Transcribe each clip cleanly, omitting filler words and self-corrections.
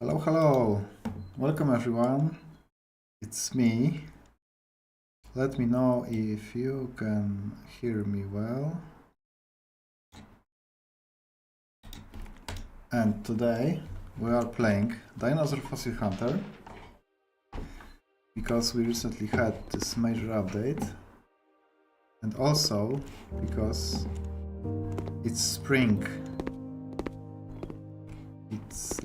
Hello, hello! Welcome everyone. It's me. Let me know if you can hear me well. And today we are playing Dinosaur Fossil Hunter because we recently had this major update, and also because it's spring. It's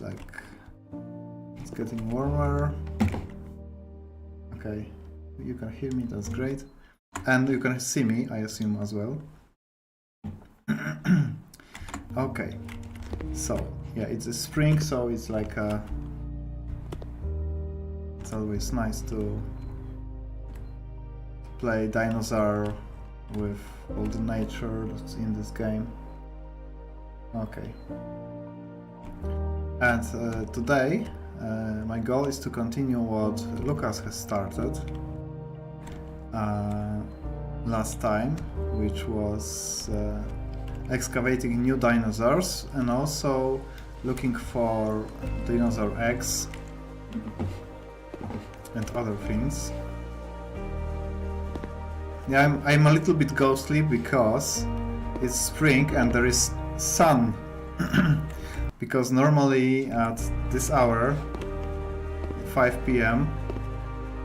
getting warmer. Okay, you can hear me, that's great. And you can see me, I assume, as well. Okay, so yeah, it's a spring, so it's like it's always nice to play Dinosaur with all the nature that's in this game. Okay. And today my goal is to continue what Lucas has started last time, which was excavating new dinosaurs and also looking for dinosaur eggs and other things. Yeah, I'm a little bit ghostly because it's spring and there is sun. Because normally at this hour, 5 p.m,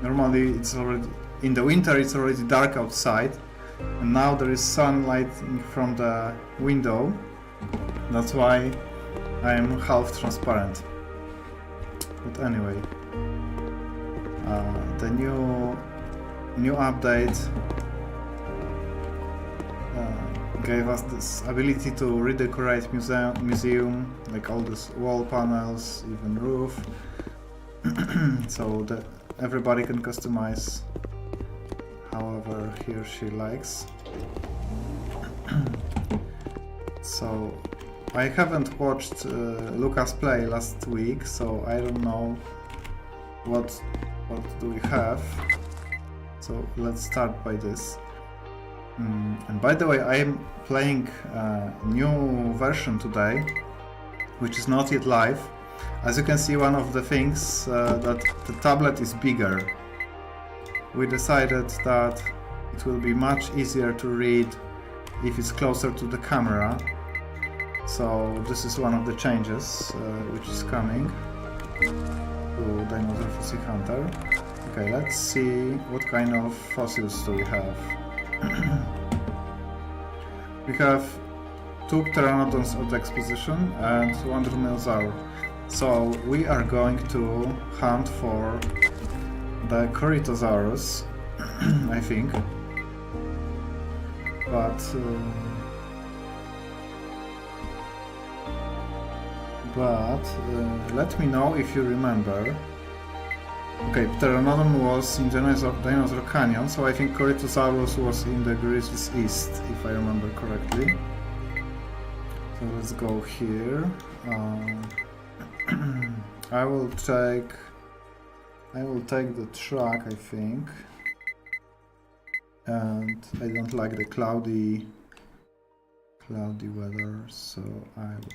normally it's already, in the winter it's already dark outside, and now there is sunlight from the window. That's why I'm half transparent. But anyway, the new update gave us this ability to redecorate museum, like all these wall panels, even roof, so that everybody can customize however he or she likes. So I haven't watched Lucas play last week, so I don't know what do we have. So let's start by this. And by the way, I am playing a new version today, which is not yet live. As you can see, one of the things that the tablet is bigger. We decided that it will be much easier to read if it's closer to the camera. So this is one of the changes which is coming to Dinosaur Fossil Hunter. Okay, let's see what kind of fossils do we have. We have two pteranodons at the exposition and one dromaeosaur. So we are going to hunt for the Corythosaurus, I think. But let me know if you remember. Okay, Pteranodon was in Dinosaur Canyon, so I think Corythosaurus was in the Grizzlies East, if I remember correctly. So let's go here. I will take the truck, I think. And I don't like the cloudy weather, so I would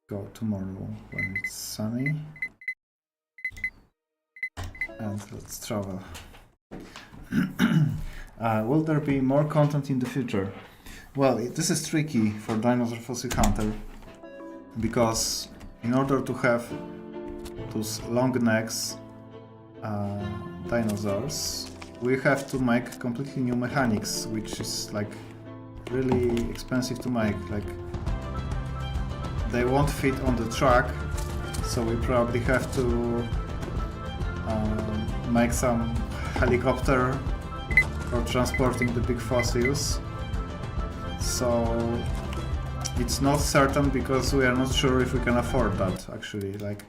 go tomorrow when it's sunny. And let's travel. Will there be more content in the future? Well, this is tricky for Dinosaur Fossil Hunter, because in order to have those long necks dinosaurs, we have to make completely new mechanics, which is like really expensive to make. Like, they won't fit on the truck, so we probably have to make some helicopter for transporting the big fossils. So it's not certain, because we are not sure if we can afford that actually. Like,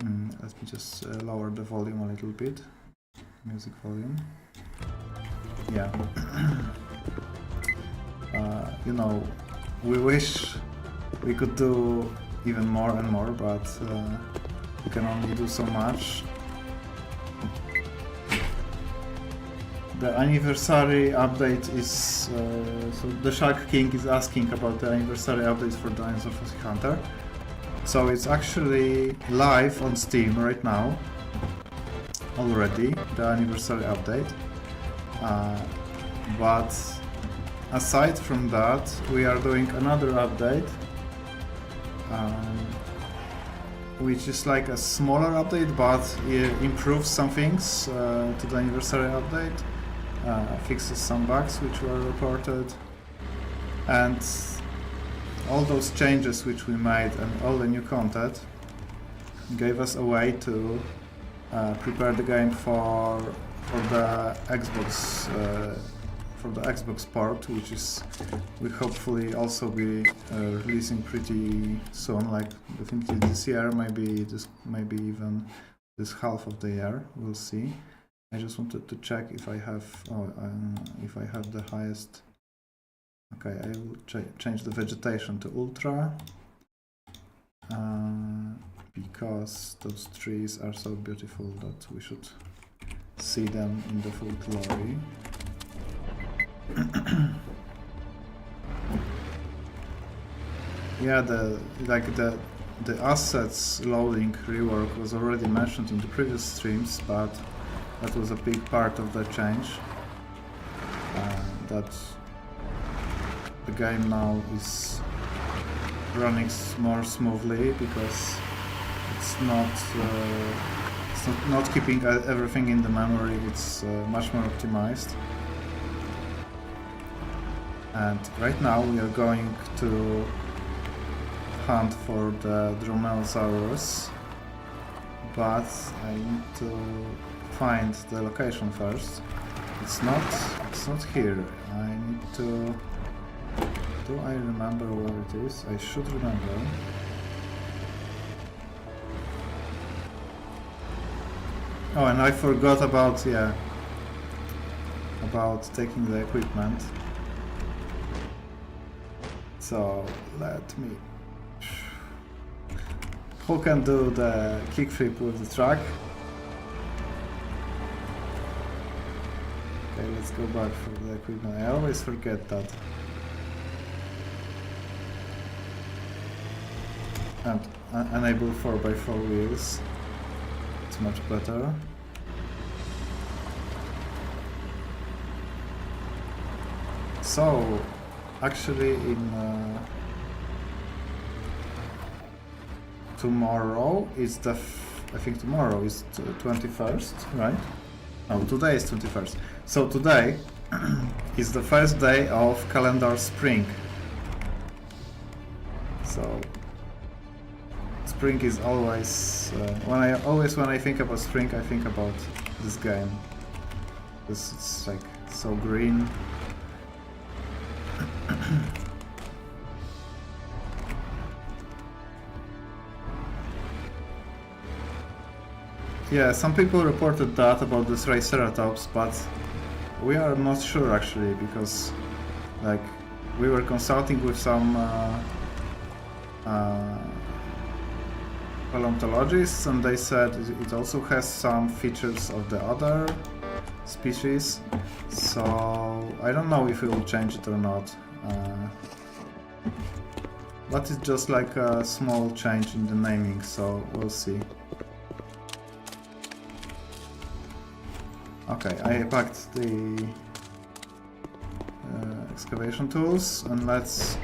let me just lower the volume a little bit. Music volume. Yeah. You know, we wish we could do even more and more, but we can only do so much. The anniversary update is so the Shark King is asking about the anniversary update for Dinosaur Fossil Hunter. So it's actually live on Steam right now, already, the anniversary update. But aside from that, we are doing another update, which is like a smaller update, but it improves some things to the anniversary update, fixes some bugs which were reported, and all those changes which we made and all the new content gave us a way to prepare the game for the Xbox port, which is we hopefully also be releasing pretty soon, like definitely this year, maybe even this half of the year. We'll see. I just wanted to check if I have the highest. Okay, I will change the vegetation to ultra because those trees are so beautiful that we should see them in the full glory. Yeah, the assets loading rework was already mentioned in the previous streams, but that was a big part of the change. That the game now is running more smoothly because it's not keeping everything in the memory. It's much more optimized. And right now we are going to hunt for the Dromaeosaurus, but I need to find the location first. It's not here. I need to. Do I remember where it is? I should remember. Oh, and I forgot about taking the equipment. So let me. Who can do the kickflip with the truck? Okay, let's go back for the equipment. I always forget that. And enable 4x4 wheels. It's much better. So, actually in tomorrow is I think tomorrow is 21st, right? No, today is 21st. So today is the first day of calendar spring. So spring is always when I think about spring, I think about this game. This it's like so green. Yeah, some people reported that about this Triceratops, but we are not sure actually, because like we were consulting with some paleontologists, and they said it also has some features of the other species, so I don't know if we will change it or not. But it's just like a small change in the naming, so we'll see. Okay, I packed the excavation tools, and let's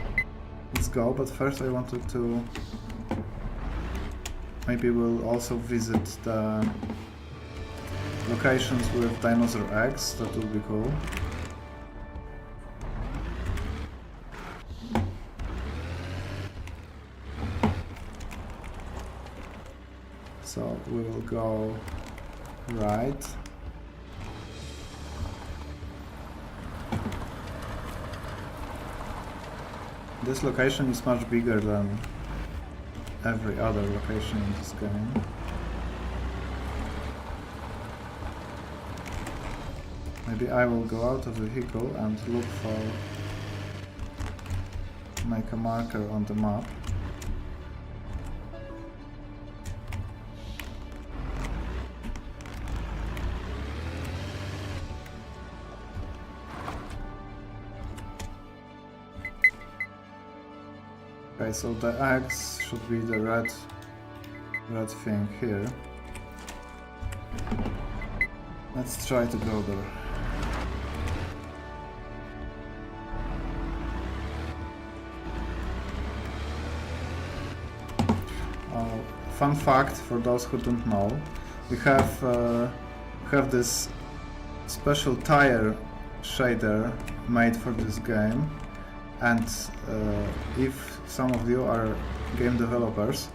go. But first, I wanted to maybe we'll also visit the locations with dinosaur eggs. That would be cool. So we will go right. This location is much bigger than every other location in this game. Maybe I will go out of the vehicle and look for... make a marker on the map. Okay, so the X should be the red thing here. Let's try to go there. Fun fact for those who don't know, we have this special tire shader made for this game, and if some of you are game developers,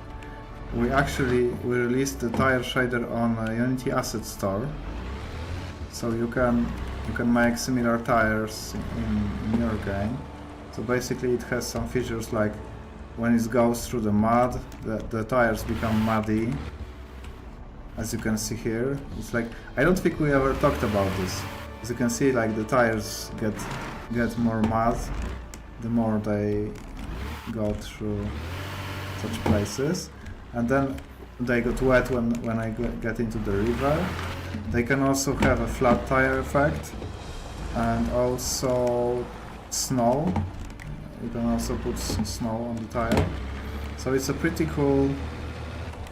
we released the tire shader on Unity Asset Store, so you can make similar tires in your game. So basically it has some features like when it goes through the mud, the tires become muddy, as you can see here. It's like, I don't think we ever talked about this. As you can see, like the tires get more mud the more they go through such places, and then they got wet when I get into the river. They can also have a flat tire effect, and also snow. You can also put some snow on the tire. So it's a pretty cool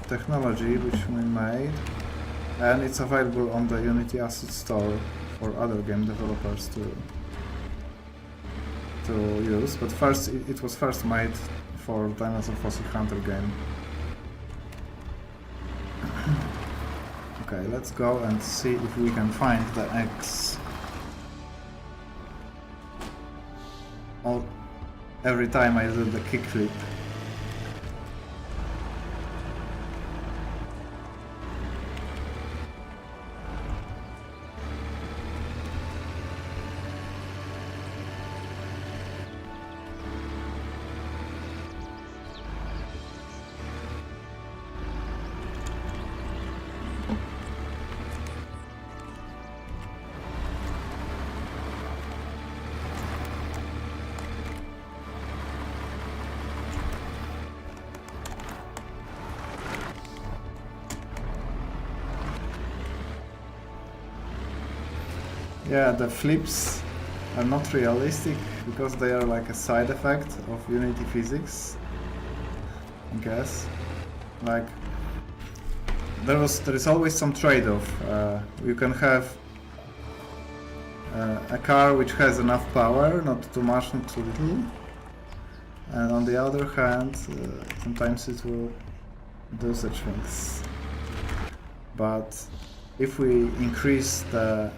technology which we made, and it's available on the Unity Asset Store for other game developers to use. But first, it was first made for Dinosaur Fossil Hunter game. Okay, let's go and see if we can find the X. Every time I do the kickflip. Yeah, the flips are not realistic because they are like a side effect of Unity physics, I guess. Like, there is always some trade-off. You can have a car which has enough power, not too much, not too little, and on the other hand, sometimes it will do such things. But if we increase the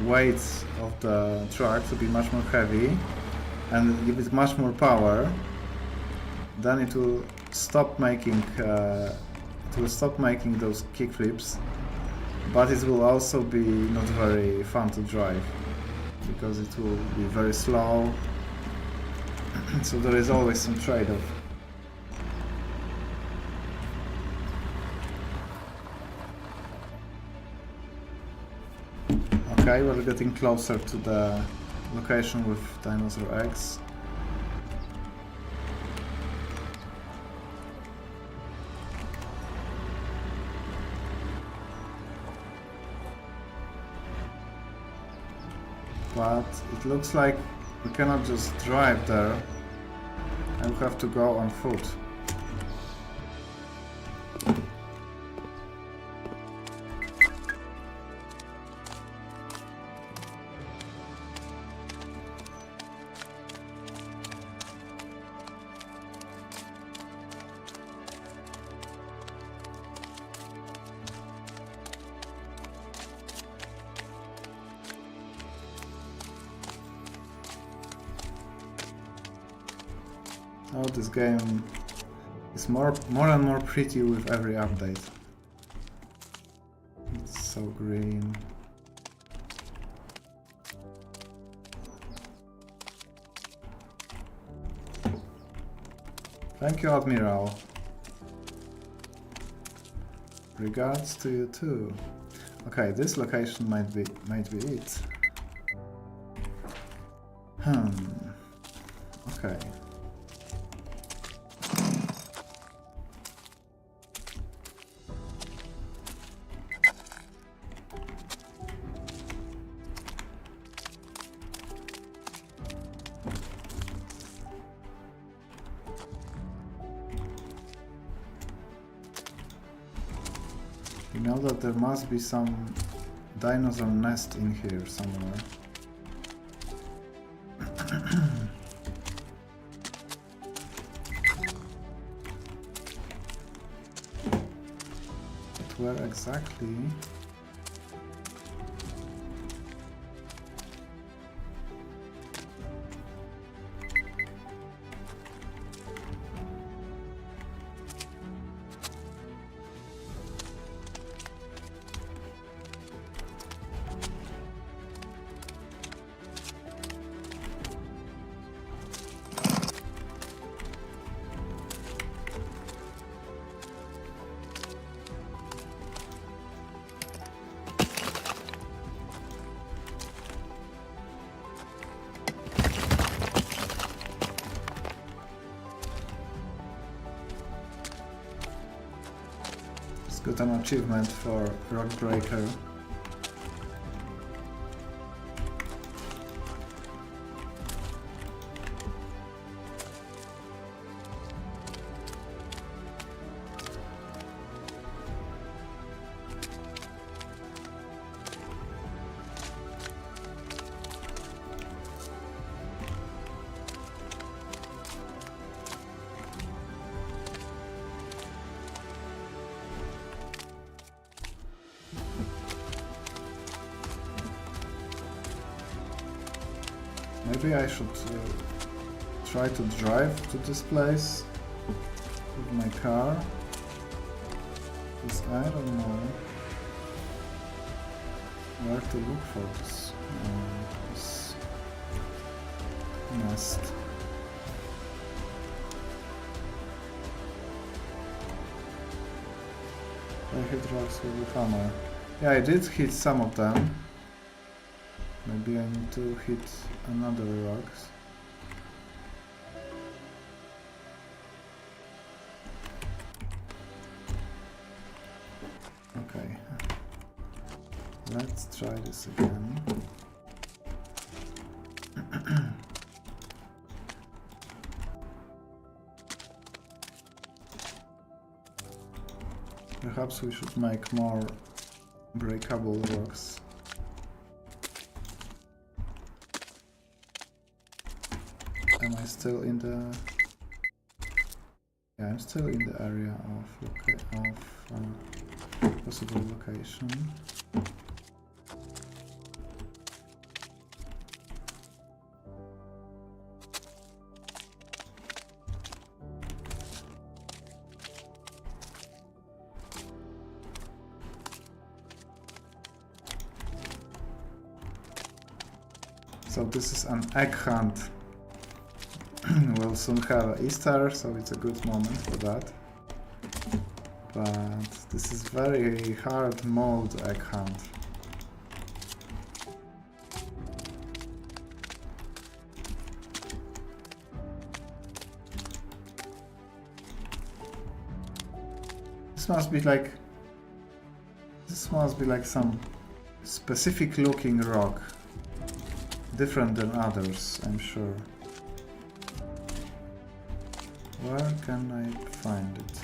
weight of the truck to be much more heavy and give it much more power, then it will stop making those kickflips, but it will also be not very fun to drive because it will be very slow. So there is always some trade-off. Okay, we're getting closer to the location with Dinosaur X. But it looks like we cannot just drive there, and we have to go on foot. Oh, this game is more and more pretty with every update. It's so green. Thank you, Admiral. Regards to you too. Okay, this location might be it. Okay. know that there must be some dinosaur nest in here somewhere. But where exactly? Got an achievement for Rock Breaker. Maybe I should try to drive to this place with my car, because I don't know where to look for this nest. I hit rocks with the hammer. Yeah, I did hit some of them. Maybe I need to hit another rocks. Okay. Let's try this again. Perhaps we should make more breakable rocks. Am I still in the... Yeah, I'm still in the area of possible location. So this is an egg hunt. We'll soon have Easter, so it's a good moment for that. But this is very hard mode egg hunt. This must be like some specific looking rock. Different than others, I'm sure. Where can I find it?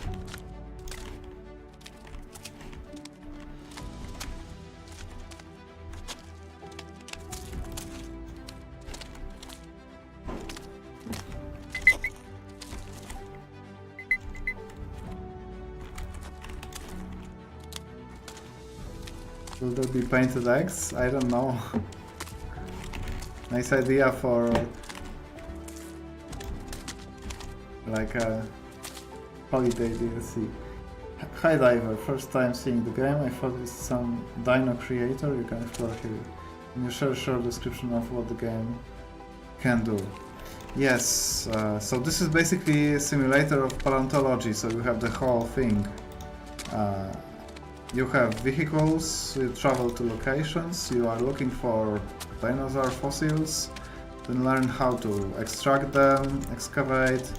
Will there be painted eggs? I don't know. Nice idea for like a holiday DLC. Hi Diver, first time seeing the game. I thought it's some dino creator. You can explore here. Can you share a short description of what the game can do? Yes, so this is basically a simulator of paleontology, so you have the whole thing. You have vehicles, you travel to locations, you are looking for dinosaur fossils, then learn how to extract them, excavate,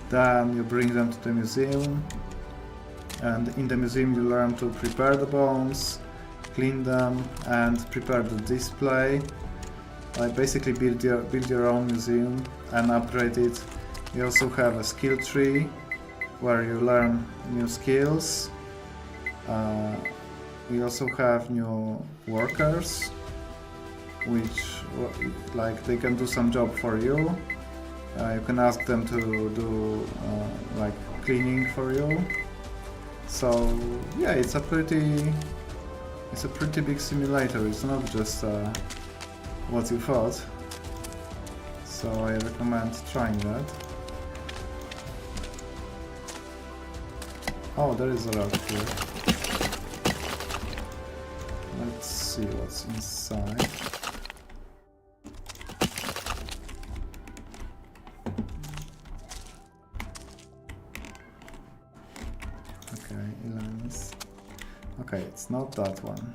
then you bring them to the museum, and in the museum you learn to prepare the bones, clean them, and prepare the display. Basically build your own museum and upgrade it. You also have a skill tree where you learn new skills. We also have new workers, which like they can do some job for you. You can ask them to do like cleaning for you. So yeah, it's a pretty big simulator. It's not just what you thought. So I recommend trying that. Oh, there is a lot here. Let's see what's inside. Okay, Ilanis. Okay, it's not that one.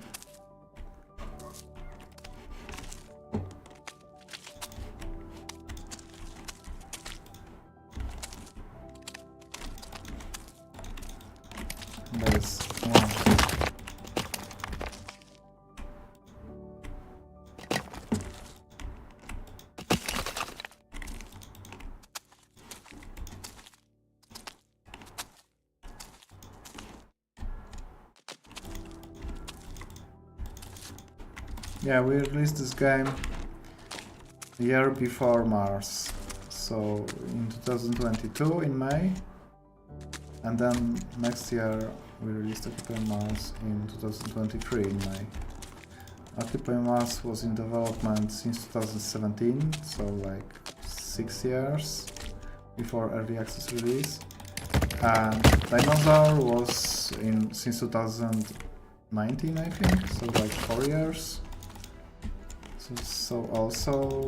There's one. Yeah, we released this game a year before Mars, so in 2022 in May, and then next year we released Occupy Mars in 2023 in May. Occupy Mars was in development since 2017, so like 6 years before early access release, and Dinosaur was in since 2019, I think, so like 4 years. So also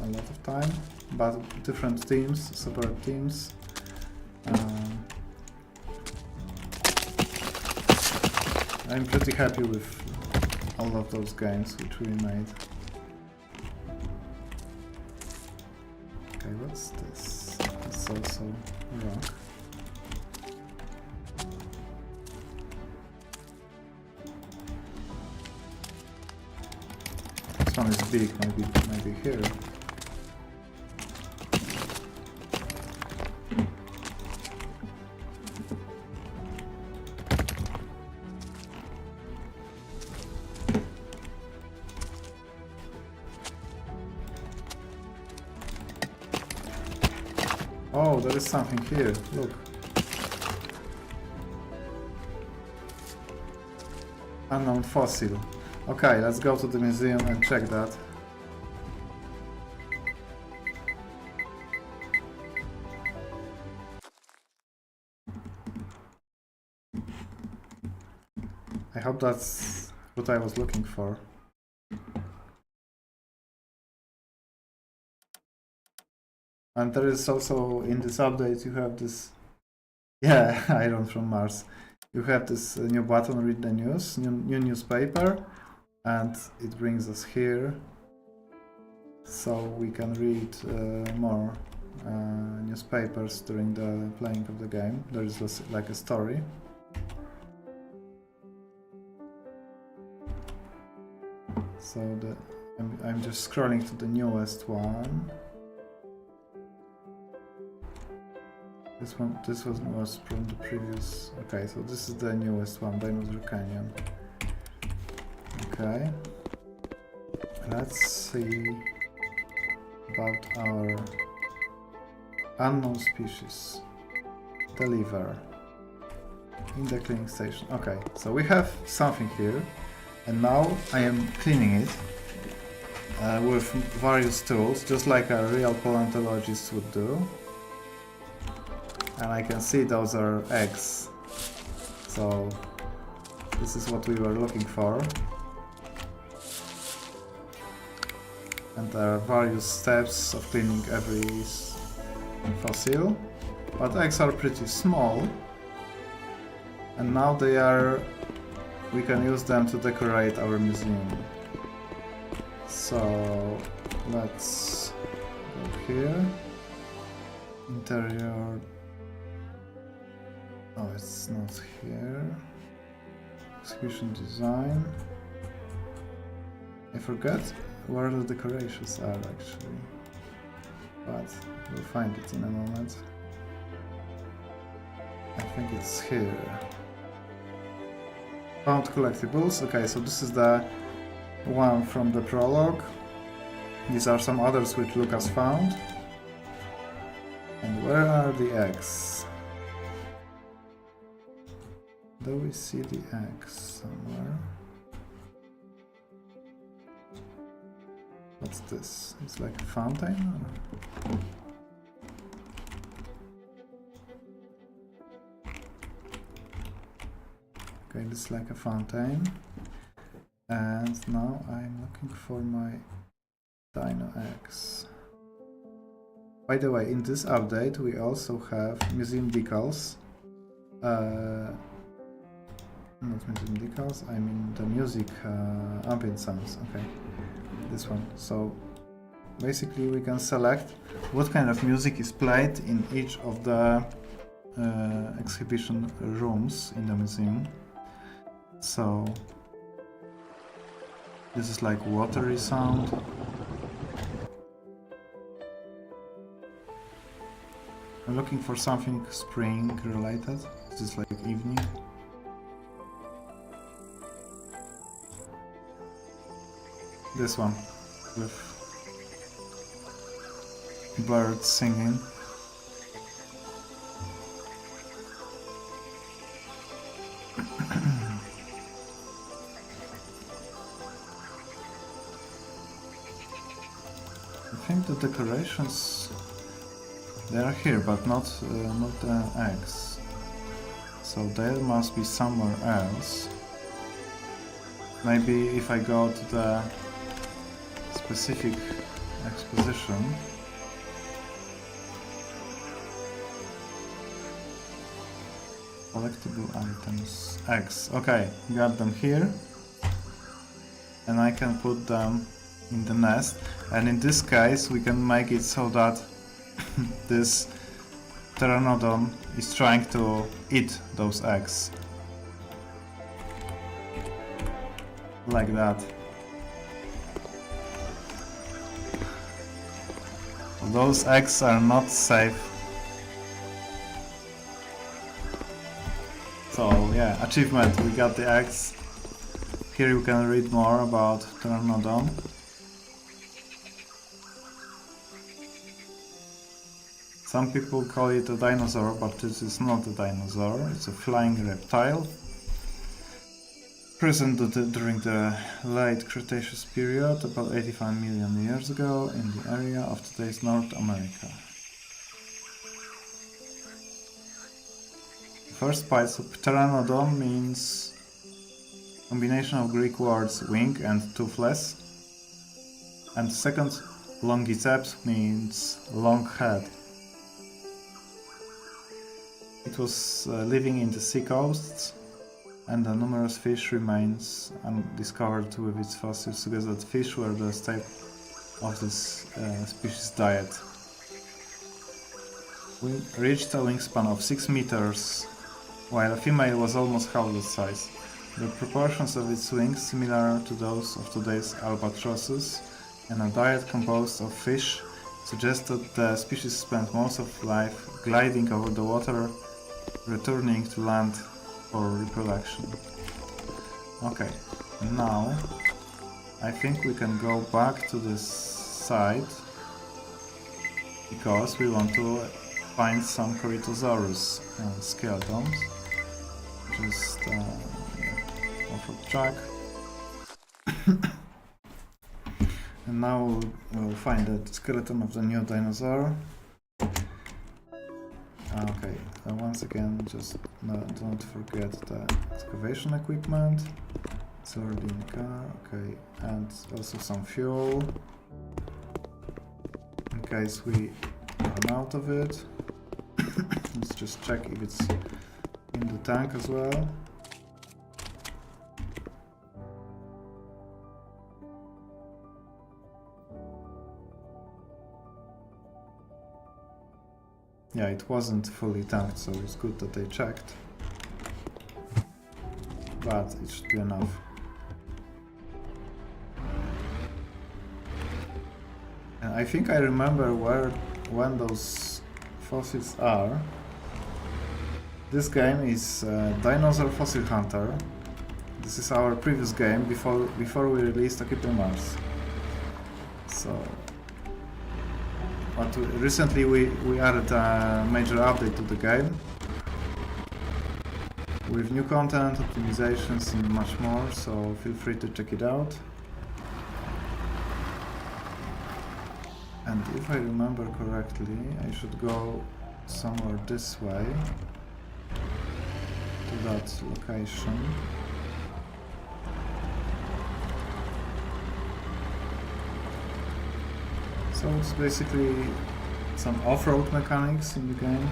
a lot of time, but different teams, separate teams. I'm pretty happy with all of those games which we made. Okay, what's this? It's also rock. This one is big, maybe here. Oh, there is something here, look. Unknown fossil. Okay, let's go to the museum and check that. I hope that's what I was looking for. And there is also, in this update, you have this... Yeah, Iron from Mars. You have this new button, read the news, new newspaper, and it brings us here. So we can read more newspapers during the playing of the game. There is like a story. So I'm just scrolling to the newest one. This was from the previous. Okay, so this is the newest one, Dinosaur Canyon. Okay, let's see about our unknown species. Deliver in the cleaning station. Okay, so we have something here, and now I am cleaning it with various tools, just like a real paleontologist would do. And I can see those are eggs, so this is what we were looking for. And there are various steps of cleaning every fossil, but eggs are pretty small, and now we can use them to decorate our museum. So let's go here, interior. Oh, it's not here. Execution design. I forgot where the decorations are actually, but we'll find it in a moment. I think it's here. Found collectibles. Okay, so this is the one from the prologue. These are some others which Lucas found. And where are the eggs? Do we see the eggs somewhere? What's this? It's like a fountain? Okay, this is like a fountain. And now I'm looking for my Dino eggs. By the way, in this update we also have museum decals. Not museum decals, I mean the music ambient sounds. Okay, this one. So basically we can select what kind of music is played in each of the exhibition rooms in the museum. So this is like watery sound. I'm looking for something spring related. This is like evening. This one with birds singing. I think the decorations, they are here, but not the eggs. So there must be somewhere else. Maybe if I go to the specific exposition. Collectible items. Eggs. Okay, got them here. And I can put them in the nest. And in this case we can make it so that this pteranodon is trying to eat those eggs. Like that. Those eggs are not safe. So yeah, achievement, we got the eggs. Here you can read more about Pteranodon. Some people call it a dinosaur, but this is not a dinosaur, it's a flying reptile. Present during the late Cretaceous period, about 85 million years ago, in the area of today's North America. The first part of Pteranodon means combination of Greek words wing and toothless, and the second Longiceps means long head. It was living in the sea coasts, and the numerous fish remains undiscovered with its fossils suggest that fish were the staple of this species' diet. We reached a wingspan of 6 meters, while a female was almost half that size. The proportions of its wings similar to those of today's albatrosses, and a diet composed of fish suggests that the species spent most of life gliding over the water, returning to land for reproduction. Okay, now I think we can go back to this side because we want to find some Corythosaurus skeletons. Just off of track. And now we'll find the skeleton of the new dinosaur. Okay, once again, just don't forget the excavation equipment. It's already in the car, okay, and also some fuel in case we run out of it. Let's just check if it's in the tank as well. Yeah, it wasn't fully tanked, so it's good that they checked. But it should be enough. And I think I remember when those fossils are. This game is Dinosaur Fossil Hunter, This is our previous game before we released Occupy Mars. So, but recently we added a major update to the game with new content, optimizations, and much more. So feel free to check it out. And if I remember correctly, I should go somewhere this way to that location. So it's basically some off-road mechanics in the game.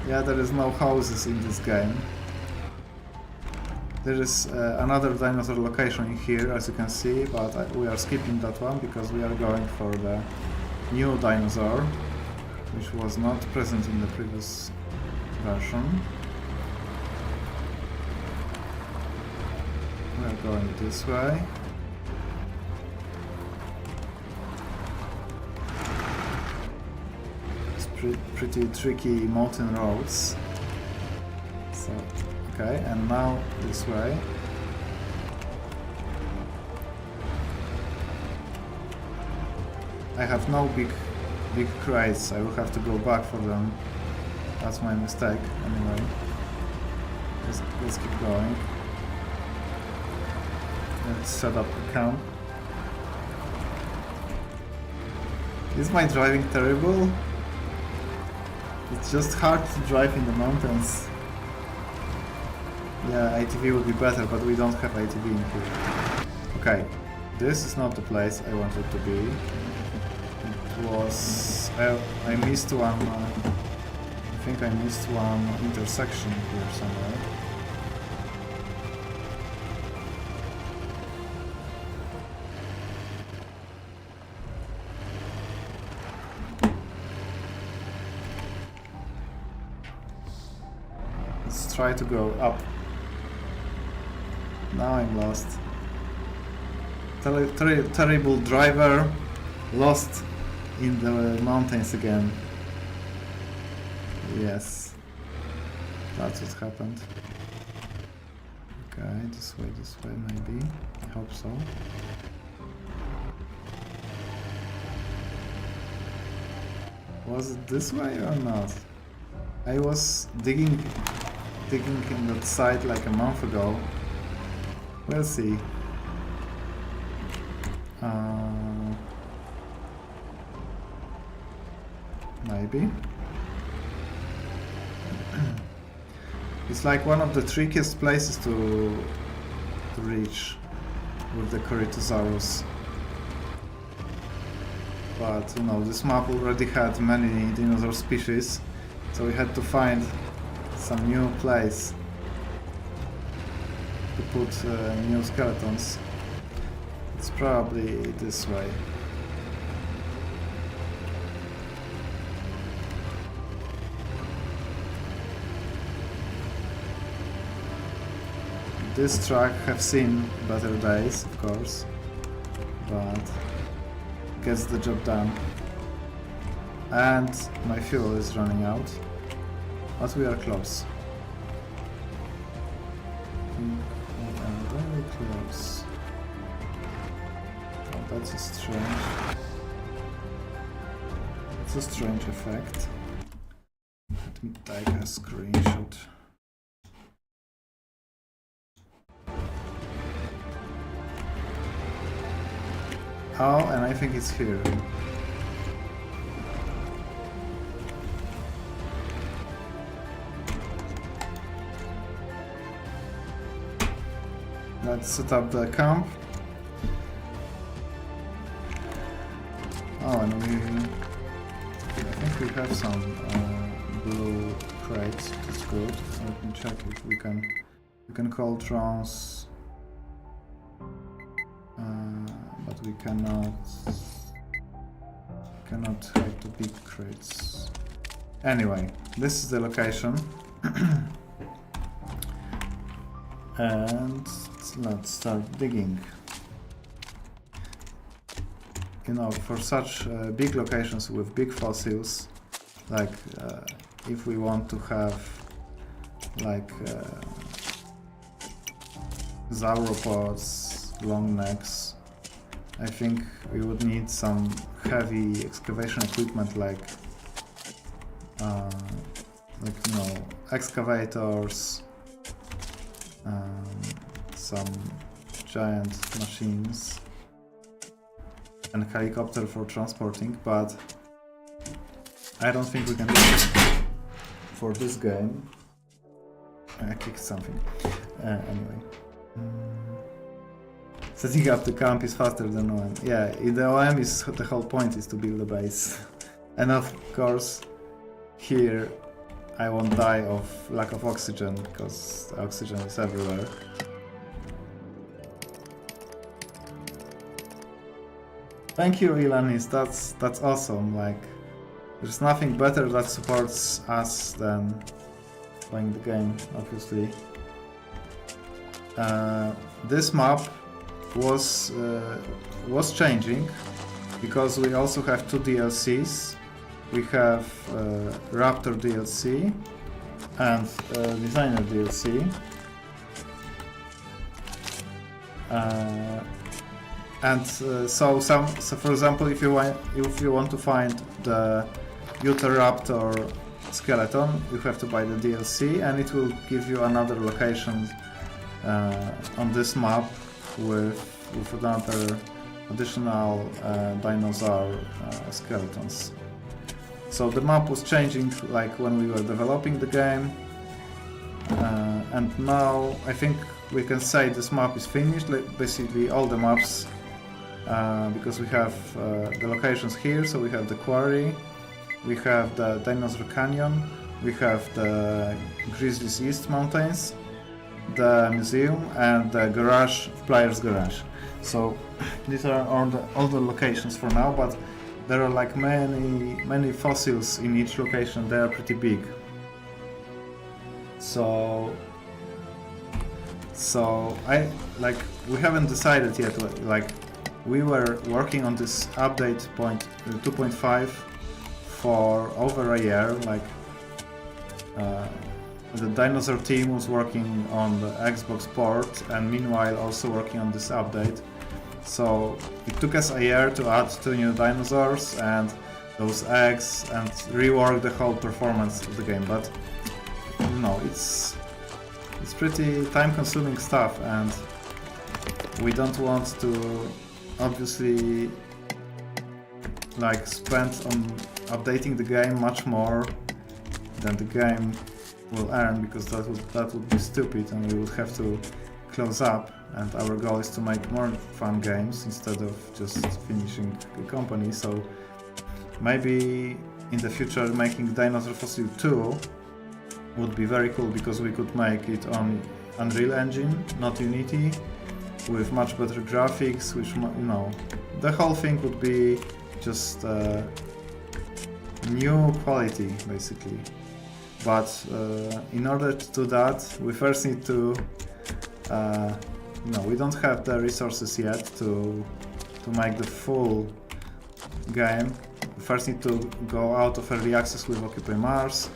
Yeah, there is no houses in this game. There is another dinosaur location in here, as you can see, but we are skipping that one because we are going for the new dinosaur, which was not present in the previous version. We are going this way. It's pretty tricky mountain roads. So, okay, and now this way. I have no big crates. I will have to go back for them. That's my mistake. Anyway, let's keep going. Let's set up the camp. Is my driving terrible? It's just hard to drive in the mountains. Yeah, ATV would be better, but we don't have ATV in here. Okay, this is not the place I wanted to be. It was... I missed one... I think I missed one intersection here somewhere. Let's try to go up. Now I'm lost. Terrible driver, lost in the mountains again. Yes, that's what happened. Okay, this way maybe. I hope so. Was it this way or not? I was digging in that site like a month ago. We'll see. Maybe. It's like one of the trickiest places to reach with the Corythosaurus. But you know, this map already had many dinosaur species, so we had to find some new place to put new skeletons. It's probably this way. This track have seen better days, of course, but gets the job done. And my fuel is running out, but we are close. We are very close. Oh, that's a strange... It's a strange effect. Let me take a screenshot. Oh, and I think it's here. Let's set up the camp. Oh, and I think we have some blue crates. That's good. Let me check if we can call drones. But we cannot have the big crates. Anyway, this is the location. And let's start digging. You know, for such big locations with big fossils, like if we want to have like sauropods, long necks, I think we would need some heavy excavation equipment like you know, excavators, some giant machines, and helicopter for transporting, but I don't think we can do it for this game. I clicked something. Anyway. Setting up the camp is faster than OM. Yeah, in the OM is the whole point is to build a base. And of course, here I won't die of lack of oxygen, because oxygen is everywhere. Thank you, Ilanis, that's awesome. Like, there's nothing better that supports us than playing the game, obviously. This map was changing because we also have two DLCs. We have Raptor DLC and Designer DLC. So for example, if you want to find the Utahraptor skeleton, you have to buy the DLC, and it will give you another location on this map with another additional dinosaur skeletons. So the map was changing like when we were developing the game, and now I think we can say this map is finished. Like basically all the maps, because we have the locations here. So we have the quarry, we have the Dinosaur Canyon, we have the Grizzly's East Mountains, the museum, and the garage, Player's Garage. So these are all the locations for now, but there are like many fossils in each location. They are pretty big. So we haven't decided yet. Like we were working on this update 2.5 for over a year. Like the Dinosaur team was working on the Xbox port, and meanwhile also working on this update. So it took us a year to add 2 new dinosaurs and those eggs and rework the whole performance of the game. But you know, it's pretty time-consuming stuff, and we don't want to obviously like spend on updating the game much more than the game will earn, because that would be stupid, and we would have to close up. And our goal is to make more fun games instead of just finishing the company. So maybe in the future making Dinosaur Fossil 2 would be very cool, because we could make it on Unreal Engine, not Unity, with much better graphics, which, you know, the whole thing would be just new quality basically. But in order to do that, we first need to we don't have the resources yet to make the full game. We first need to go out of early access with Occupy Mars,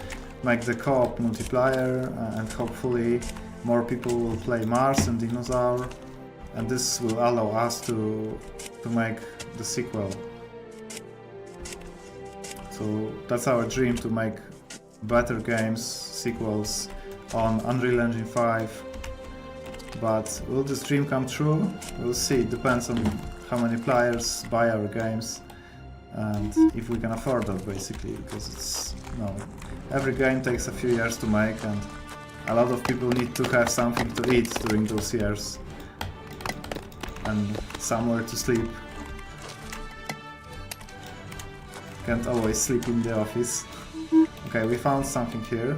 make the co-op multiplayer, and hopefully more people will play Mars and Dinosaur, and this will allow us to make the sequel. So that's our dream, to make better games, sequels on Unreal Engine 5. But will this dream come true? We'll see. It depends on how many players buy our games and if we can afford that, basically, because it's, every game takes a few years to make, and a lot of people need to have something to eat during those years and somewhere to sleep. Can't always sleep in the office. Okay, we found something here.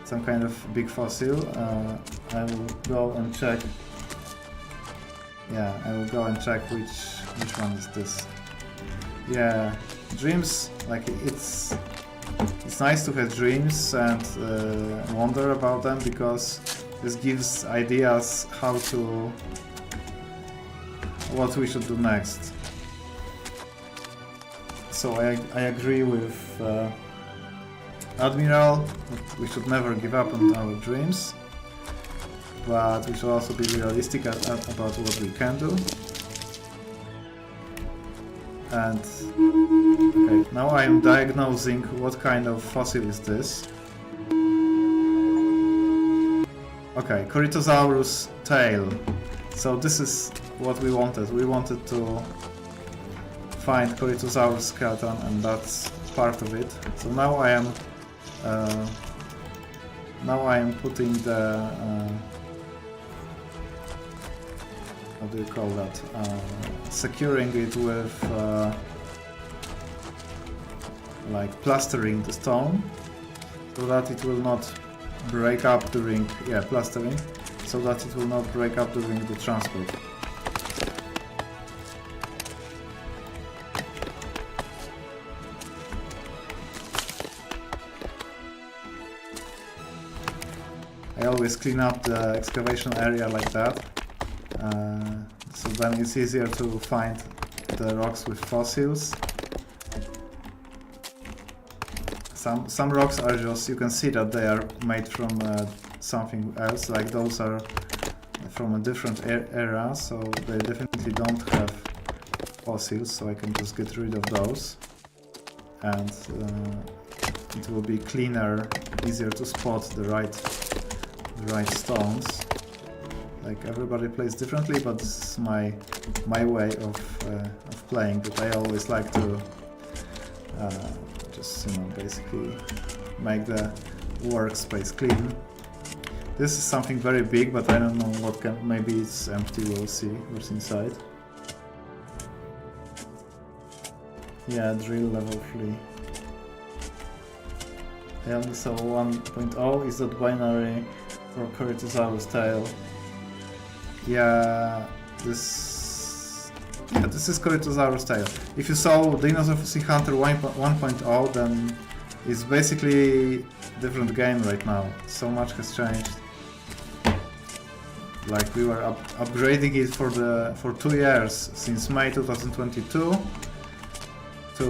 Some kind of big fossil. I will go and check. Yeah, I will go and check which one is this. Yeah, dreams, like it's nice to have dreams and wonder about them, because this gives ideas what we should do next. So I agree with Admiral, we should never give up on our dreams, but we should also be realistic about what we can do. And okay, now I am diagnosing what kind of fossil is this. Okay, Corythosaurus tail. So this is what we wanted. We wanted to find Corythosaurus skeleton, and that's part of it. So now I am putting the how do you call that? Securing it with like plastering the stone, so that it will not break up during plastering, so that it will not break up during the transport. I always clean up the excavation area like that, so then it's easier to find the rocks with fossils. Some rocks are just, you can see that they are made from something else, like those are from a different era, so they definitely don't have fossils, so I can just get rid of those, and it will be cleaner, easier to spot the right stones. Like, everybody plays differently, but this is my way of playing. But I always like to just, you know, basically make the workspace clean. This is something very big, but I don't know what can. Maybe it's empty. We'll see what's inside. Yeah, drill level 3. I only saw 1.0. Is that binary for Corythosaurus tail? Yeah, this is Corythosaurus tail. If you saw Dinosaur Fossil Hunter 1.0, then it's basically a different game right now. So much has changed. Like, we were upgrading it for 2 years, since May 2022 to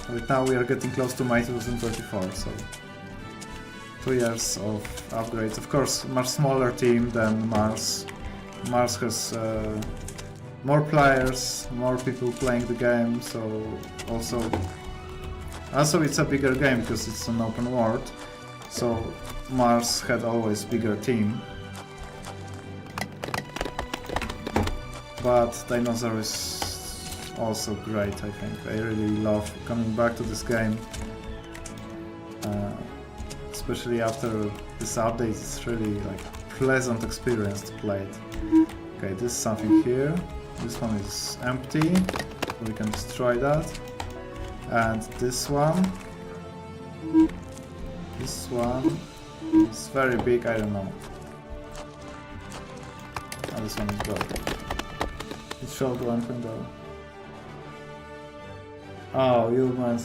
right now. We are getting close to May 2024, so 2 years of upgrades. Of course, much smaller team than Mars. Mars has more players, more people playing the game, so also it's a bigger game because it's an open world, so Mars had always bigger team. But Dinosaur is also great, I think. I really love coming back to this game, especially after this update. It's really like pleasant experience to play it. Okay, this is something here. This one is empty, so we can destroy that. And this one is very big, I don't know. Oh, this one is broken. It showed 1.0. Oh, you meant...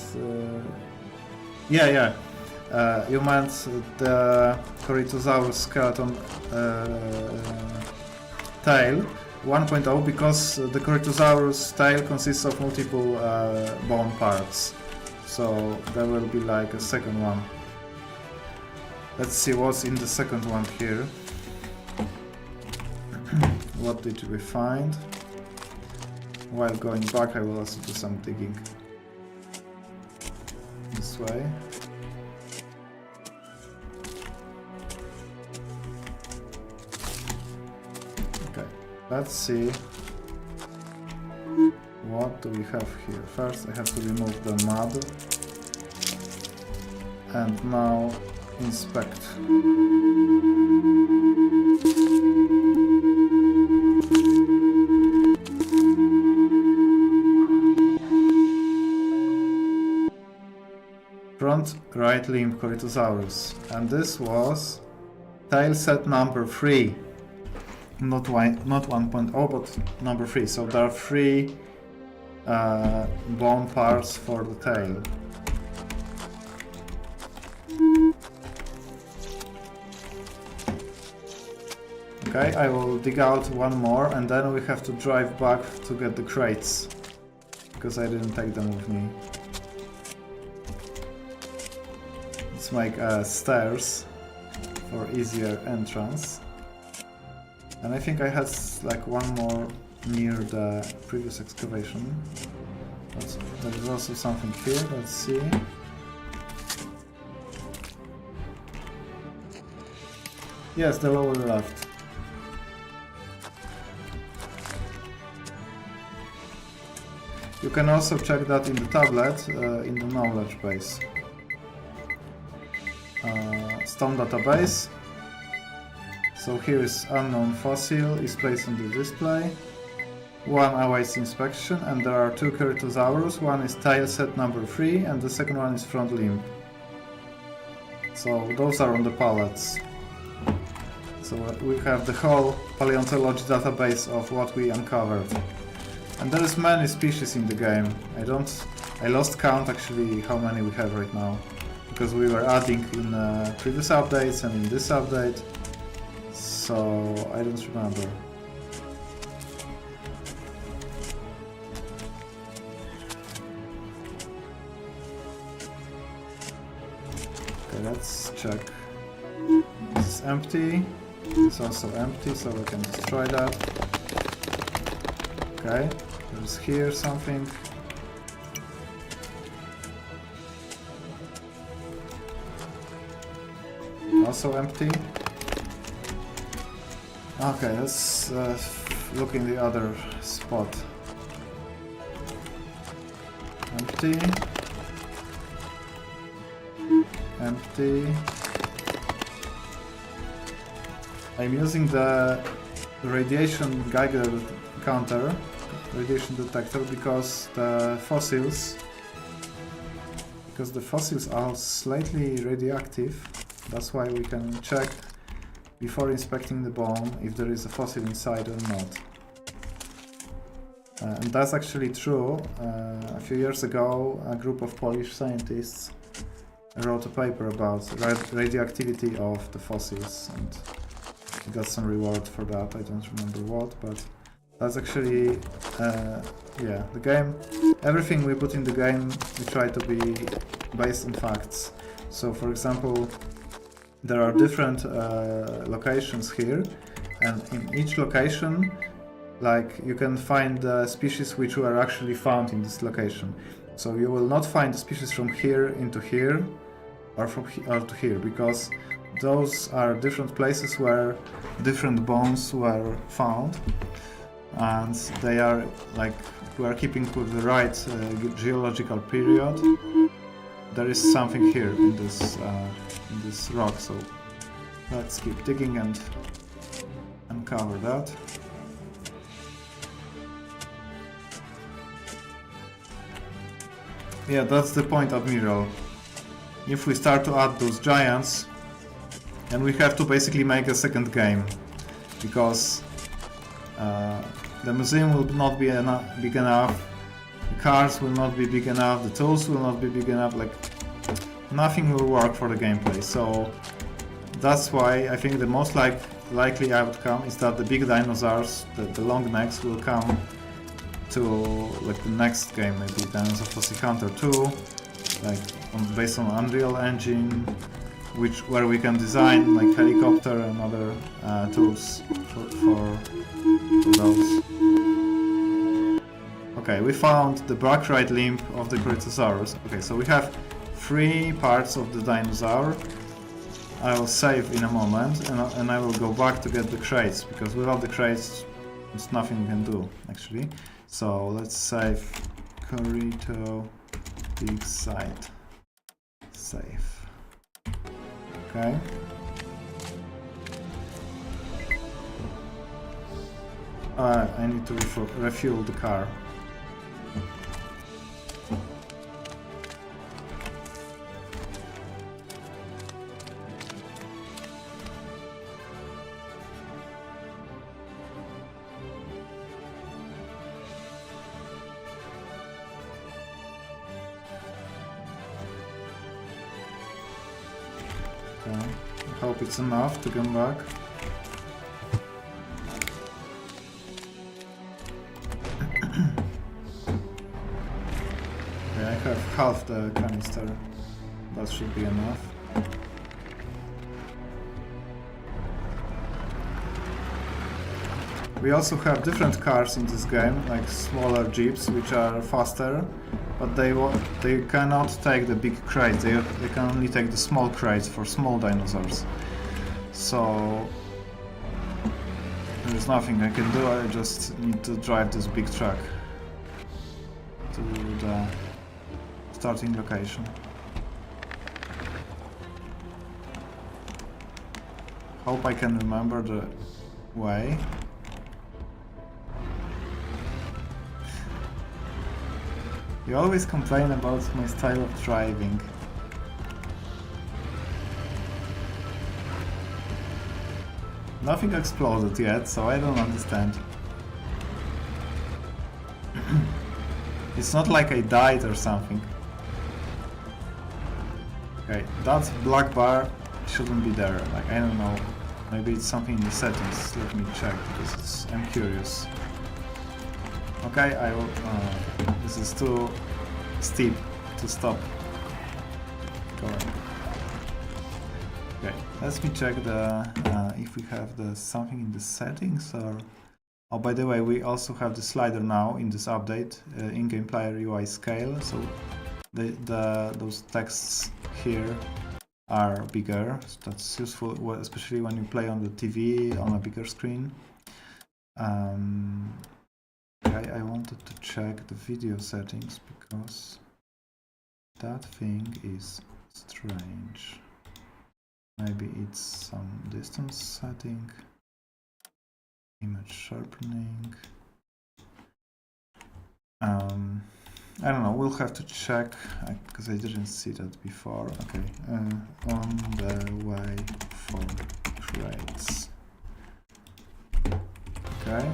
you meant the Corythosaurus skeleton tail 1.0, because the Corythosaurus tail consists of multiple bone parts. So there will be like a second one. Let's see what's in the second one here. What did we find? While going back, I will also do some digging. This way. Let's see, what do we have here? First I have to remove the mud, and now inspect. Front right limb Corythosaurus, and this was tail set number 3. Not 1.0, but number 3. So there are 3 bone parts for the tail. Okay, I will dig out one more, and then we have to drive back to get the crates, because I didn't take them with me. It's Let's make stairs for easier entrance. And I think I had like one more near the previous excavation. But there is also something here, let's see. Yes, the lower left. You can also check that in the tablet, in the knowledge base. Stone database. So here is unknown fossil is placed on the display. One awaits inspection, and there are two Ceratosaurus. One is tail set number 3 and the second one is front limb. So those are on the pallets. So we have the whole paleontology database of what we uncovered. And there is many species in the game. I lost count actually how many we have right now. Because we were adding in previous updates and in this update. So I don't remember. Okay, let's check. This is empty. It's also empty, so we can destroy that. Okay, there's here something. Also empty. Okay, let's look in the other spot. Empty. Empty. I'm using the radiation Geiger counter, radiation detector, because the fossils are slightly radioactive. That's why we can check before inspecting the bone if there is a fossil inside or not. And that's actually true. A few years ago, a group of Polish scientists wrote a paper about radioactivity of the fossils, and he got some reward for that. I don't remember what, but that's actually, yeah, the game, everything we put in the game, we try to be based on facts. So for example, there are different locations here, and in each location, like, you can find the species which were actually found in this location. So you will not find the species from here into here, or from here to here, because those are different places where different bones were found, and they are, like, we are keeping with the right geological period. There is something here in this rock, so let's keep digging and uncover that. Yeah, that's the point, Admiral. If we start to add those giants, and we have to basically make a second game, because the museum will not be big enough, the cars will not be big enough, the tools will not be big enough, like, nothing will work for the gameplay. So that's why I think the most likely outcome is that the big dinosaurs, the long necks, will come to, like, the next game, maybe Dinosaur Fossil Hunter 2, like based on Unreal Engine, where we can design like helicopter and other tools for those. Okay, we found the back right limb of the Ceratosaurus. Okay, so we have 3 parts of the dinosaur. I will save in a moment, and I will go back to get the crates, because without the crates there's nothing we can do actually. So let's save Corito big site. Save. Okay. I need to refuel the car. I hope it's enough to come back. Okay, I have half the canister. That should be enough. We also have different cars in this game, like smaller jeeps, which are faster, but they cannot take the big crates. They can only take the small crates for small dinosaurs. So there's nothing I can do. I just need to drive this big truck to the starting location. Hope I can remember the way. You always complain about my style of driving. Nothing exploded yet, so I don't understand. It's not like I died or something. Okay, that black bar shouldn't be there. Like, I don't know. Maybe it's something in the settings. Let me check because I'm curious. Okay, I will. This is too steep to stop going. Okay, let me check the if we have the something in the settings or. Oh, by the way, we also have the slider now in this update, in-game player UI scale. So those texts here are bigger. So that's useful, especially when you play on the TV on a bigger screen. Okay, I wanted to check the video settings because that thing is strange. Maybe it's some distance setting, image sharpening. I don't know, we'll have to check because I didn't see that before. Okay, on the way for crates. Okay.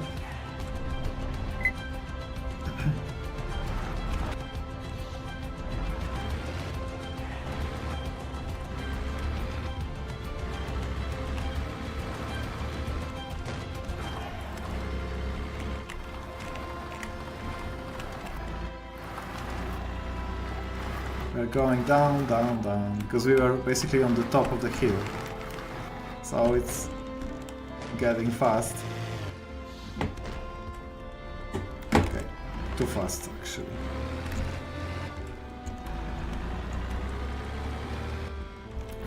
We're going down, down, down, because we were basically on the top of the hill. So it's getting fast. Okay, too fast actually.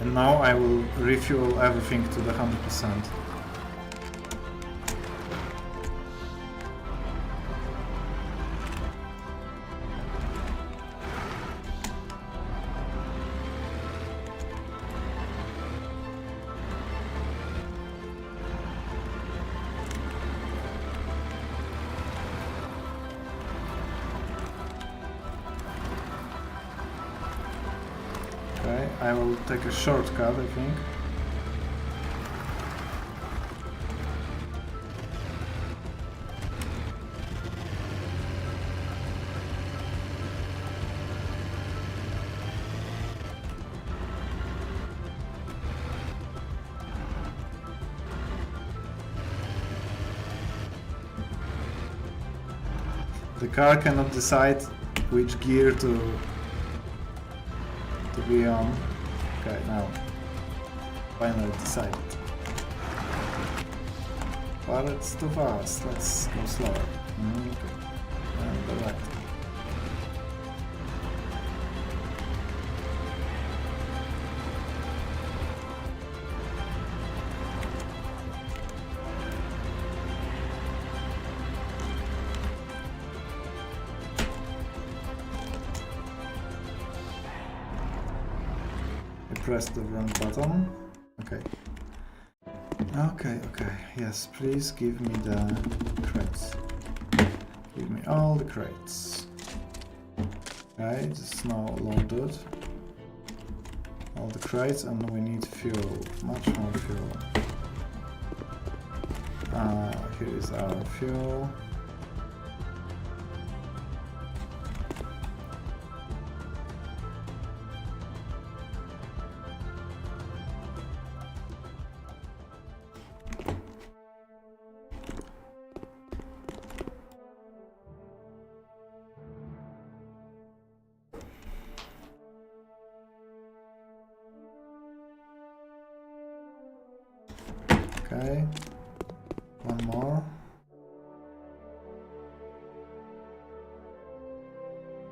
And now I will refuel everything to the 100%. I will take a shortcut, I think. The car cannot decide which gear to be on. Okay, now finally decided. But it's too fast. Let's go slower. Okay. And the right. Press the wrong button. Okay. Okay. Yes, please give me the crates. Give me all the crates. Okay, it's now loaded. All the crates, and we need fuel. Much more fuel. Here is our fuel. Okay, one more.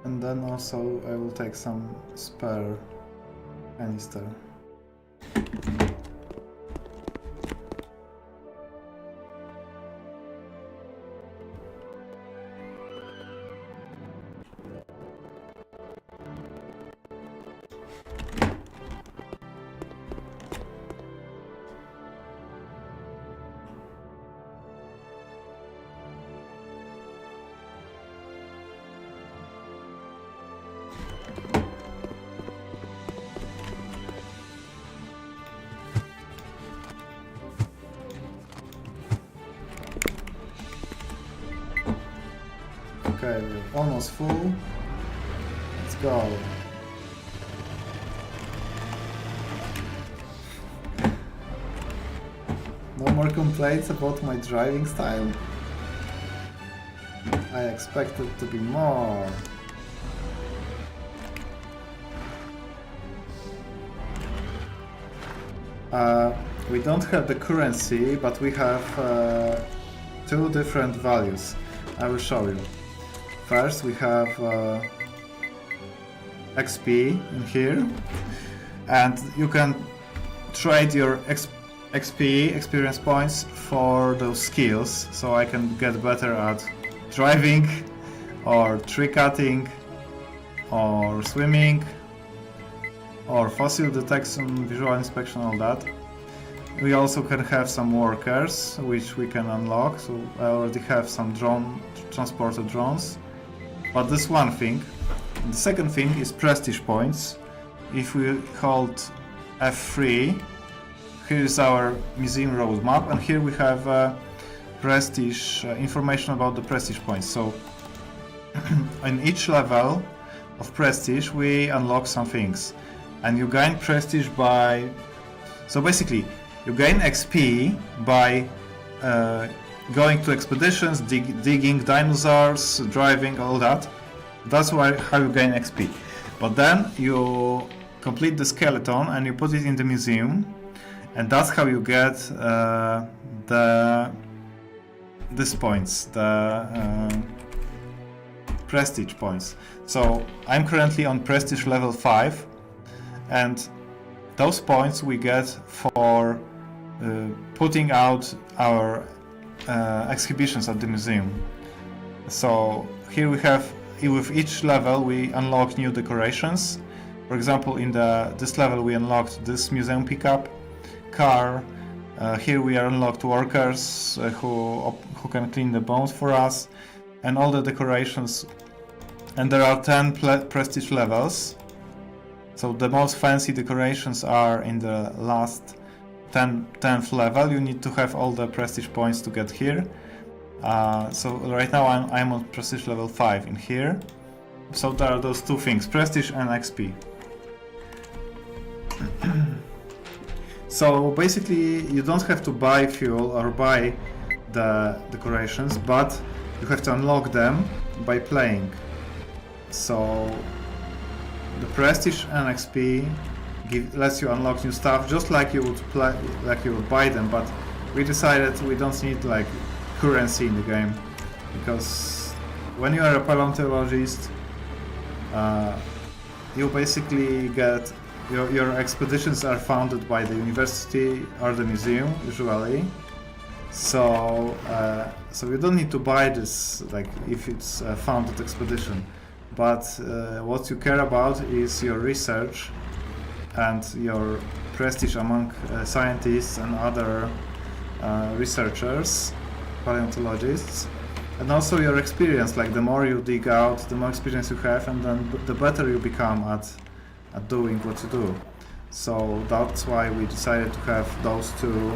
And then also I will take some spare canister. Okay, we're almost full. Let's go. No more complaints about my driving style. I expected to be more. We don't have the currency, but we have two different values. I will show you. First, we have XP in here, and you can trade your XP, experience points, for those skills. So I can get better at driving, or tree cutting, or swimming, or fossil detection, visual inspection, all that. We also can have some workers, which we can unlock. So I already have some transported drones. But this one thing. And the second thing is prestige points. If we hold F3, here is our museum roadmap, and here we have prestige information about the prestige points. So in each level of prestige we unlock some things, and you gain prestige by, so basically you gain XP by going to expeditions, digging dinosaurs, driving, all that. That's how you gain XP. But then you complete the skeleton and you put it in the museum, and that's how you get these points, the prestige points. So I'm currently on prestige level 5, and those points we get for putting out our exhibitions at the museum. So here we have, with each level we unlock new decorations. For example, in this level we unlocked this museum pickup car. Here we are unlocked workers who can clean the bones for us, and all the decorations. And there are 10 prestige levels. So the most fancy decorations are in the last 10th level. You need to have all the prestige points to get here. So right now I'm on prestige level 5 in here. So there are those two things, prestige and XP. So basically you don't have to buy fuel or buy the decorations, but you have to unlock them by playing. So the prestige and XP lets you unlock new stuff, just like you would buy them. But we decided we don't need like currency in the game, because when you are a paleontologist, you basically get your expeditions are funded by the university or the museum usually. So you don't need to buy this, like if it's a funded expedition. But what you care about is your research and your prestige among scientists and other researchers, paleontologists, and also your experience. Like the more you dig out, the more experience you have, and then the better you become at doing what you do. So that's why we decided to have those two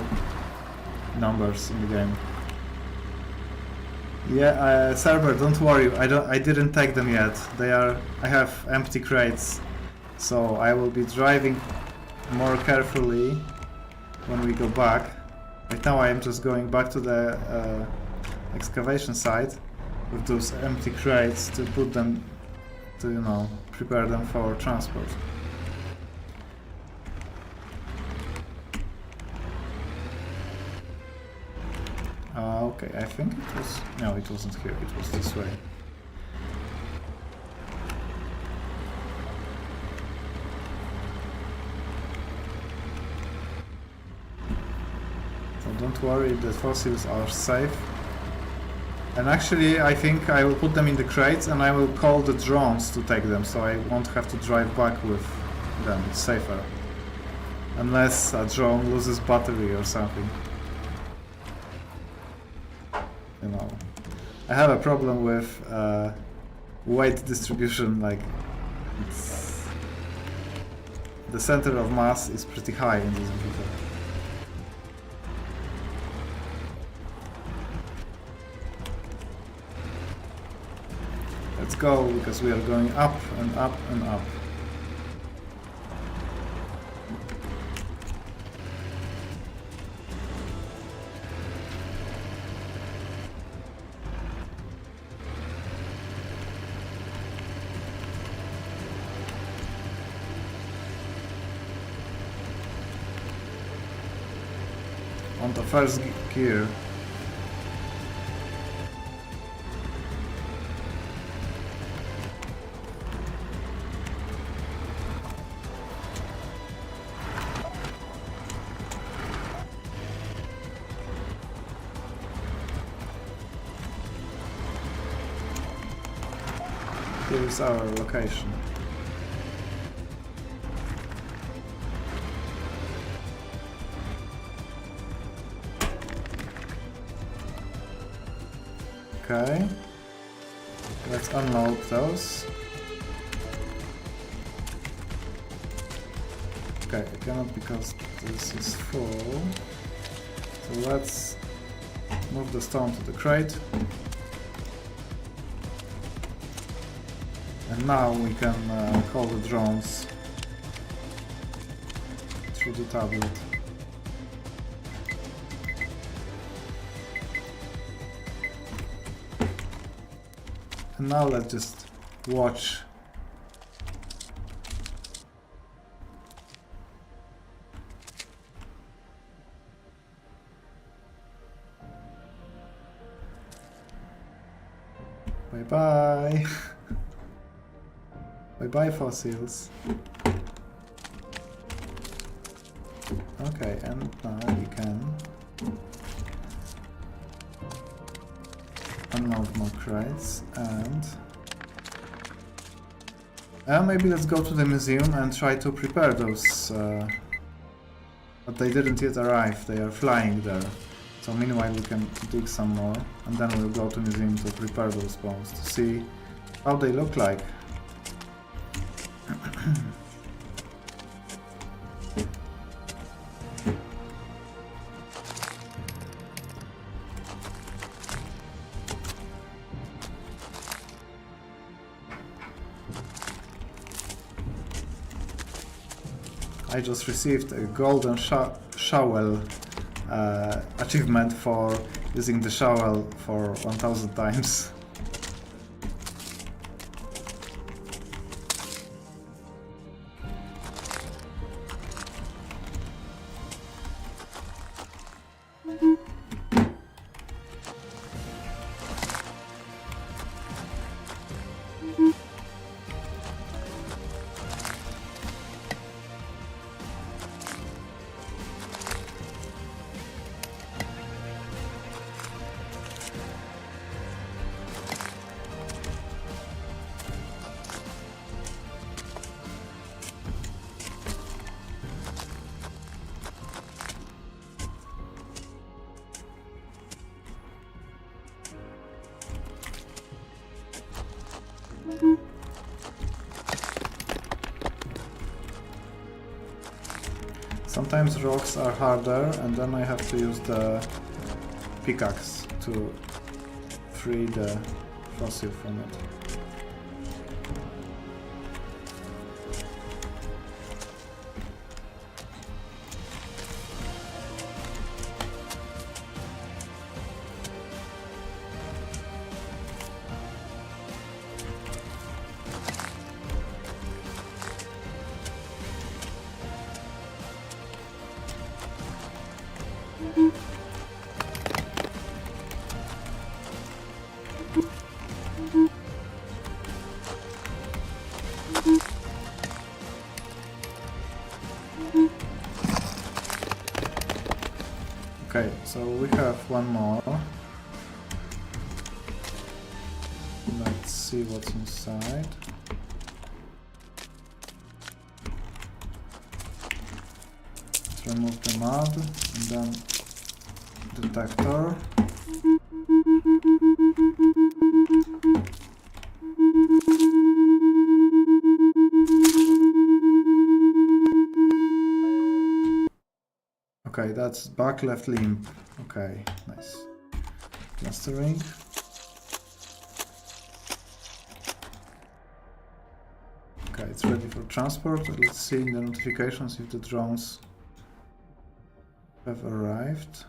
numbers in the game. Yeah, server, don't worry. I didn't take them yet. I have empty crates, so I will be driving more carefully when we go back. Right now I am just going back to the excavation site with those empty crates to put them to, prepare them for transport. Okay, I think it was... No, it wasn't here, it was this way. So don't worry, the fossils are safe. And actually, I think I will put them in the crates and I will call the drones to take them, so I won't have to drive back with them. It's safer. Unless a drone loses battery or something. You know. I have a problem with weight distribution, like the center of mass is pretty high in this computer. Let's go, because we are going up and up and up. On the first gear. Here is our location. Okay, let's unload those. Okay, I cannot because this is full. So let's move the stone to the crate. And now we can call the drones through the tablet. And now let's just watch. Bye bye. Bye bye fossils. Okay, and now we can unload more crates and maybe let's go to the museum and try to prepare those, but they didn't yet arrive, they are flying there. So meanwhile we can dig some more and then we'll go to the museum to prepare those bones to see how they look like. I just received a golden shovel achievement for using the shovel for 1000 times. Sometimes rocks are harder and then I have to use the pickaxe to free the fossil from it. Okay, so we have one more. Let's see what's inside. Let's remove the mud and then detector. Okay, that's back left limb. Okay, nice. Clustering. Okay, it's ready for transport. Let's see in the notifications if the drones have arrived.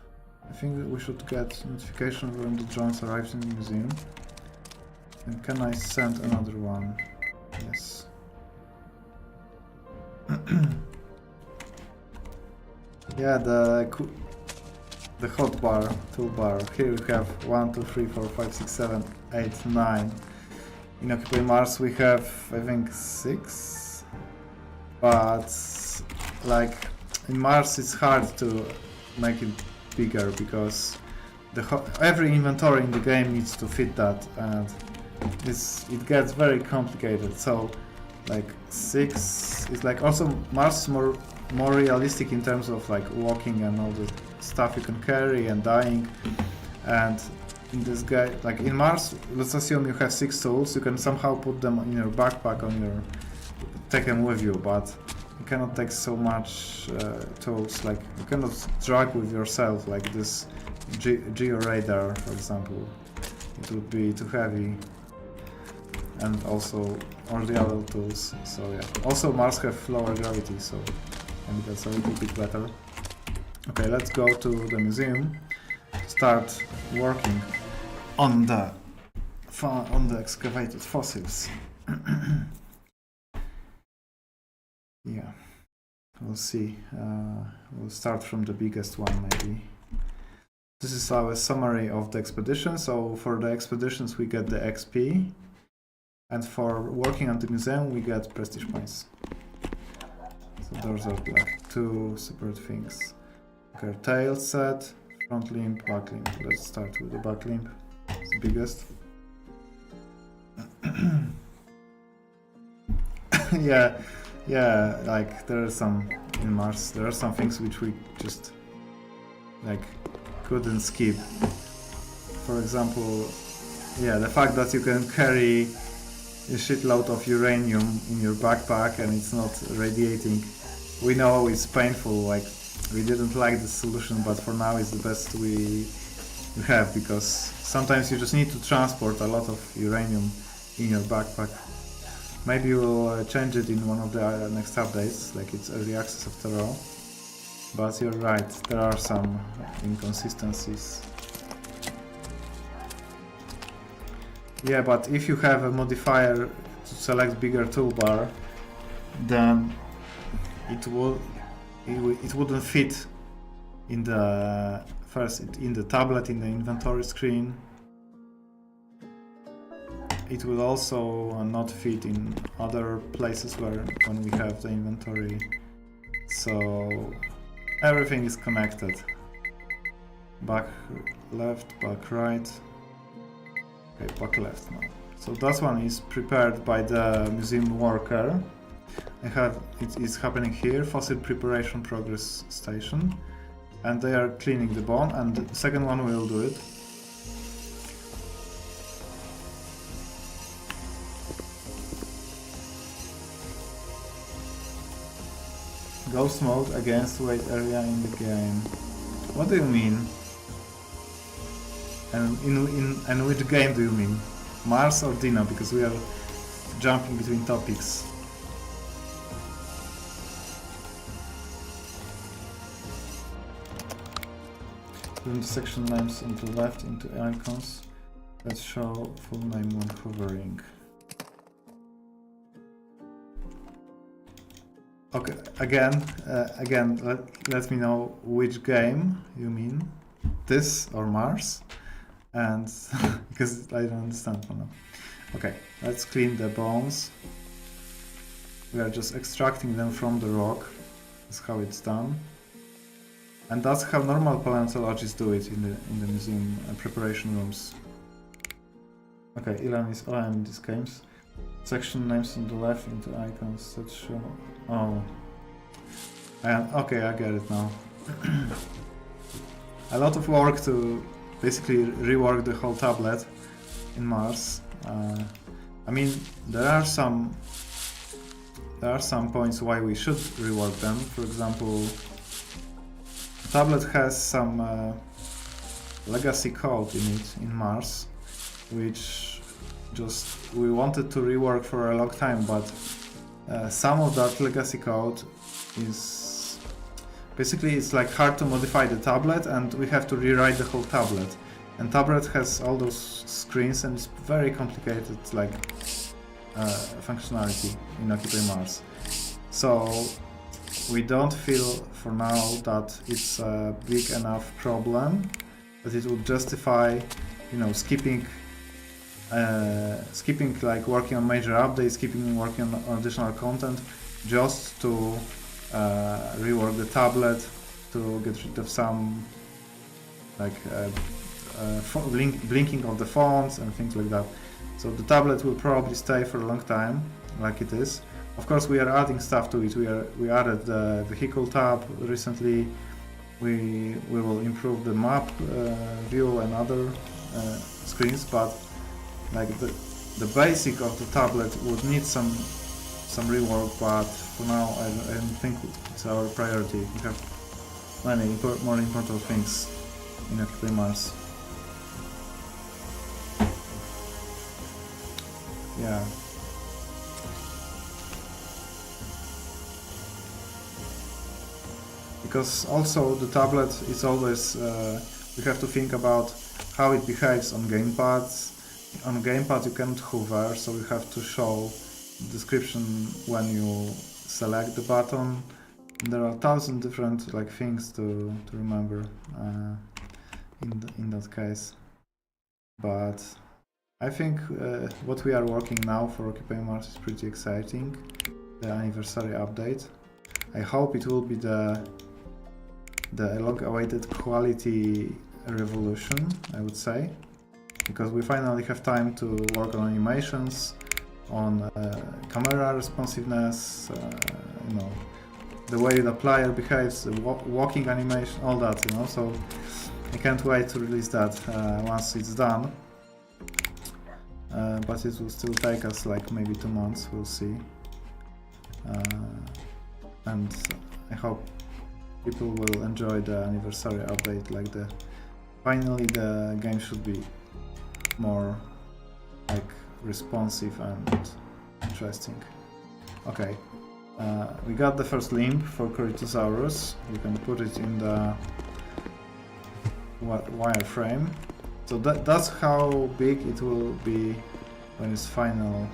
I think that we should get notification when the drones arrived in the museum. And can I send another one? Yes. Yeah, the hotbar, toolbar. Here we have 1, 2, 3, 4, 5, 6, 7, 8, 9. In Occupy Mars we have, I think, 6. But like in Mars it's hard to make it bigger because every inventory in the game needs to fit that, and it gets very complicated. So like 6 is like, also Mars is more realistic in terms of like walking and all the stuff you can carry and dying. And in this guy, like in Mars, let's assume you have 6 tools, you can somehow put them in your backpack, take them with you, but you cannot take so much tools. Like you cannot drag with yourself like this georadar, for example. It would be too heavy, and also all the other tools. So yeah. Also Mars have lower gravity, so maybe that's a little bit better. Okay, let's go to the museum. Start working on the excavated fossils. Yeah, we'll see. We'll start from the biggest one, maybe. This is our summary of the expedition. So for the expeditions we get the XP, and for working on the museum we get prestige points. So those are like 2 separate things. Okay, tail set, front limb, back limb. Let's start with the back limb. It's the biggest. yeah, like there are some in Mars. There are some things which we just like couldn't skip. For example, yeah, the fact that you can carry a shitload of uranium in your backpack and it's not radiating. We know it's painful. Like we didn't like the solution, but for now it's the best we have, because sometimes you just need to transport a lot of uranium in your backpack. Maybe we'll change it in one of the next updates, like it's early access after all. But you're right, there are some inconsistencies. Yeah, but if you have a modifier to select bigger toolbar, then it wouldn't fit in the in the tablet, in the inventory screen. It will also not fit in other places when we have the inventory. So everything is connected. Back left, back right. Okay, back left now. So that one is prepared by the museum worker. It is happening here, fossil preparation progress station, and they are cleaning the bone, and the second one will do it. Ghost mode against wait area in the game. What do you mean? And which game do you mean? Mars or Dino? Because we are jumping between topics. Turn the section names into left into icons that show full name when hovering. Okay, again, let me know which game you mean, this or Mars, and because I don't understand for now. Okay, let's clean the bones. We are just extracting them from the rock. That's how it's done. And that's how normal paleontologists do it in the museum preparation rooms. Okay, Elan is OM in these games. Section names on the left into icons that show. Oh. Okay, I get it now. A lot of work to basically rework the whole tablet in Mars. I mean, there are some points why we should rework them. For example, the tablet has some legacy code in it in Mars, which just we wanted to rework for a long time, but some of that legacy code is basically it's like hard to modify the tablet, and we have to rewrite the whole tablet. And tablet has all those screens, and it's very complicated, like functionality in Occupy Mars. So we don't feel for now that it's a big enough problem that it would justify, you know, skipping like working on major updates, skipping working on additional content, just to rework the tablet, to get rid of some like blinking of the fonts and things like that. So the tablet will probably stay for a long time, like it is. Of course, we are adding stuff to it. We added the vehicle tab recently. We will improve the map view and other screens, but like the basic of the tablet would need some rework. But for now, I don't think it's our priority. We have many more important things in Occupy Mars. Yeah. Because also the tablet is always, we have to think about how it behaves on gamepads. On gamepad you cannot hover, so you have to show description when you select the button. And there are 1,000 different like things to remember in that case. But I think what we are working now for Occupy Mars is pretty exciting. The anniversary update. I hope it will be the long-awaited quality revolution, I would say, because we finally have time to work on animations, on camera responsiveness, you know, the way the player behaves, the walking animation, all that, you know. So I can't wait to release that once it's done. But it will still take us like maybe 2 months, we'll see. And I hope people will enjoy the anniversary update. Like finally the game should be more like responsive and interesting. Okay, we got the first limb for Corythosaurus. You can put it in the wireframe. So that's how big it will be when it's final.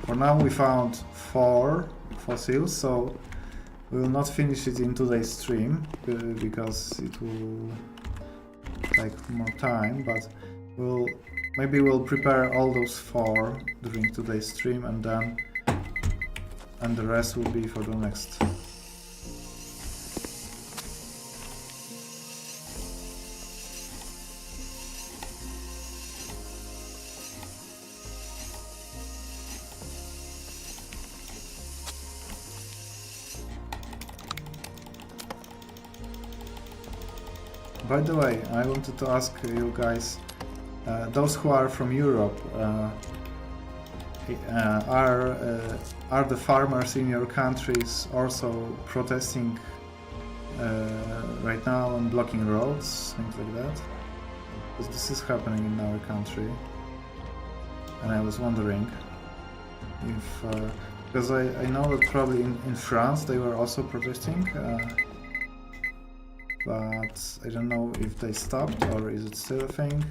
For now we found 4 fossils, so we will not finish it in today's stream because it will take more time, but maybe we'll prepare all those 4 during today's stream, and the rest will be for the next. By the way, I wanted to ask you guys, those who are from Europe, are the farmers in your countries also protesting right now and blocking roads, things like that? Because this is happening in our country, and I was wondering if, because I know that probably in France they were also protesting, but I don't know if they stopped or is it still a thing.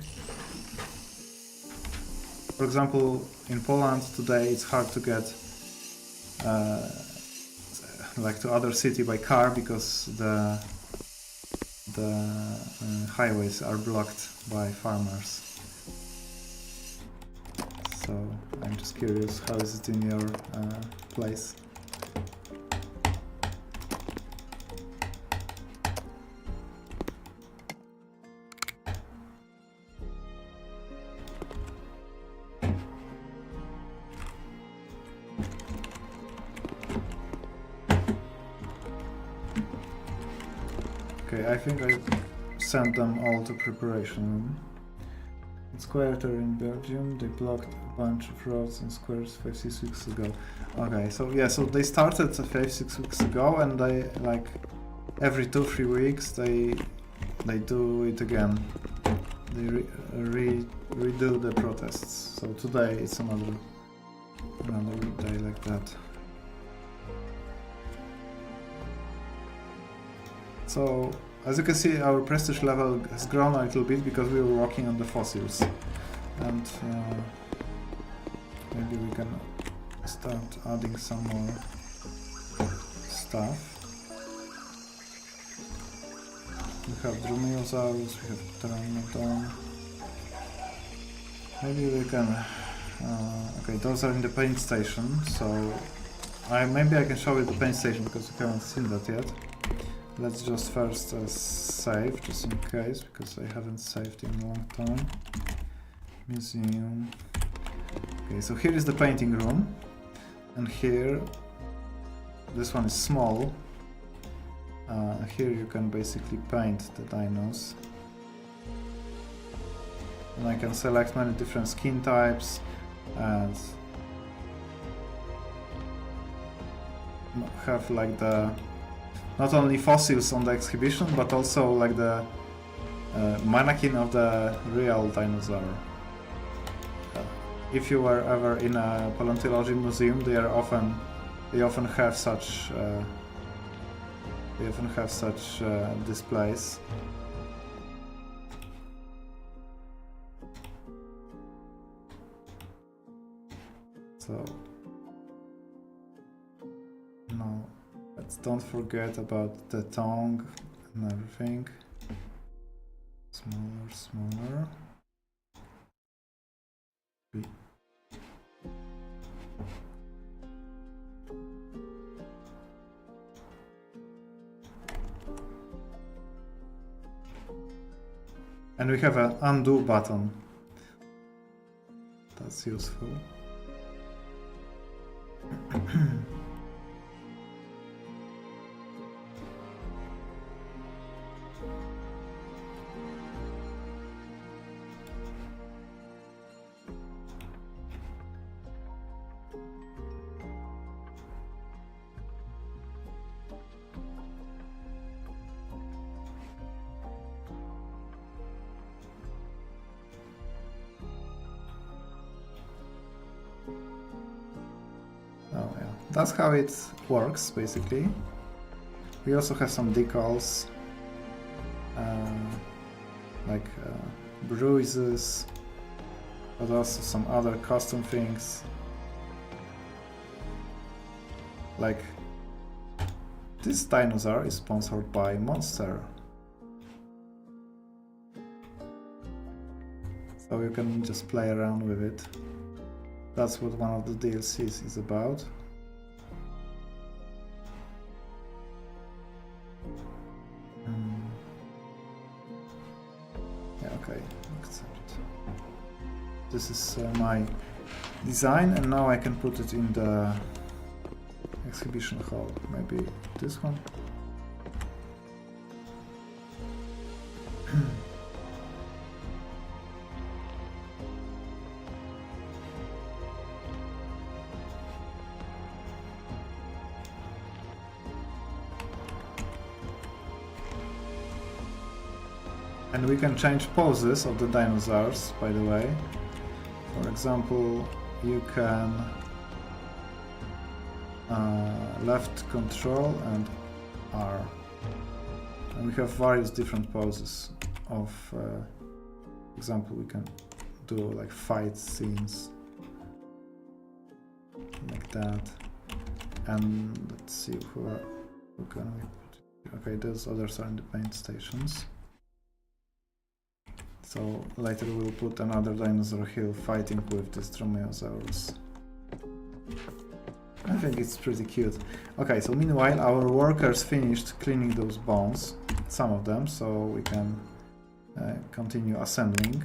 For example, in Poland today it's hard to get like to other city by car because the highways are blocked by farmers. So I'm just curious, how is it in your place? I think I sent them all to preparation room. It's quieter in Belgium. They blocked a bunch of roads and squares 5-6 weeks ago. Okay, so yeah, so they started 5-6 weeks ago, and they like every 2-3 weeks they do it again. They redo the protests. So today it's another day like that. So as you can see, our prestige level has grown a little bit because we were working on the fossils, and maybe we can start adding some more stuff. We have Dromaeosaurus, we have Pteranodon. Maybe we can... okay, those are in the paint station, so maybe I can show you the paint station because we haven't seen that yet. Let's just first save, just in case, because I haven't saved in a long time. Museum. Okay, so here is the painting room, and here, this one is small. Here you can basically paint the dinos. And I can select many different skin types and have like the not only fossils on the exhibition, but also like the mannequin of the real dinosaur. If you were ever in a paleontology museum, they often have such displays. So no, let's don't forget about the tongue and everything. Smaller. And we have an undo button. That's useful. Oh yeah, that's how it works basically. We also have some decals, like bruises, but also some other custom things. Like this dinosaur is sponsored by Monster. So you can just play around with it. That's what one of the DLCs is about. Yeah, okay, accept. This is my design, and now I can put it in the exhibition hall. Maybe this one. And we can change poses of the dinosaurs, by the way. For example, you can left control and R. And we have various different poses of, example, we can do like fight scenes like that. And let's see who can we put. Okay, those others are in the paint stations. So later we'll put another dinosaur hill fighting with this Dromaeosaurus. I think it's pretty cute. Okay, so meanwhile our workers finished cleaning those bones, some of them, so we can continue assembling.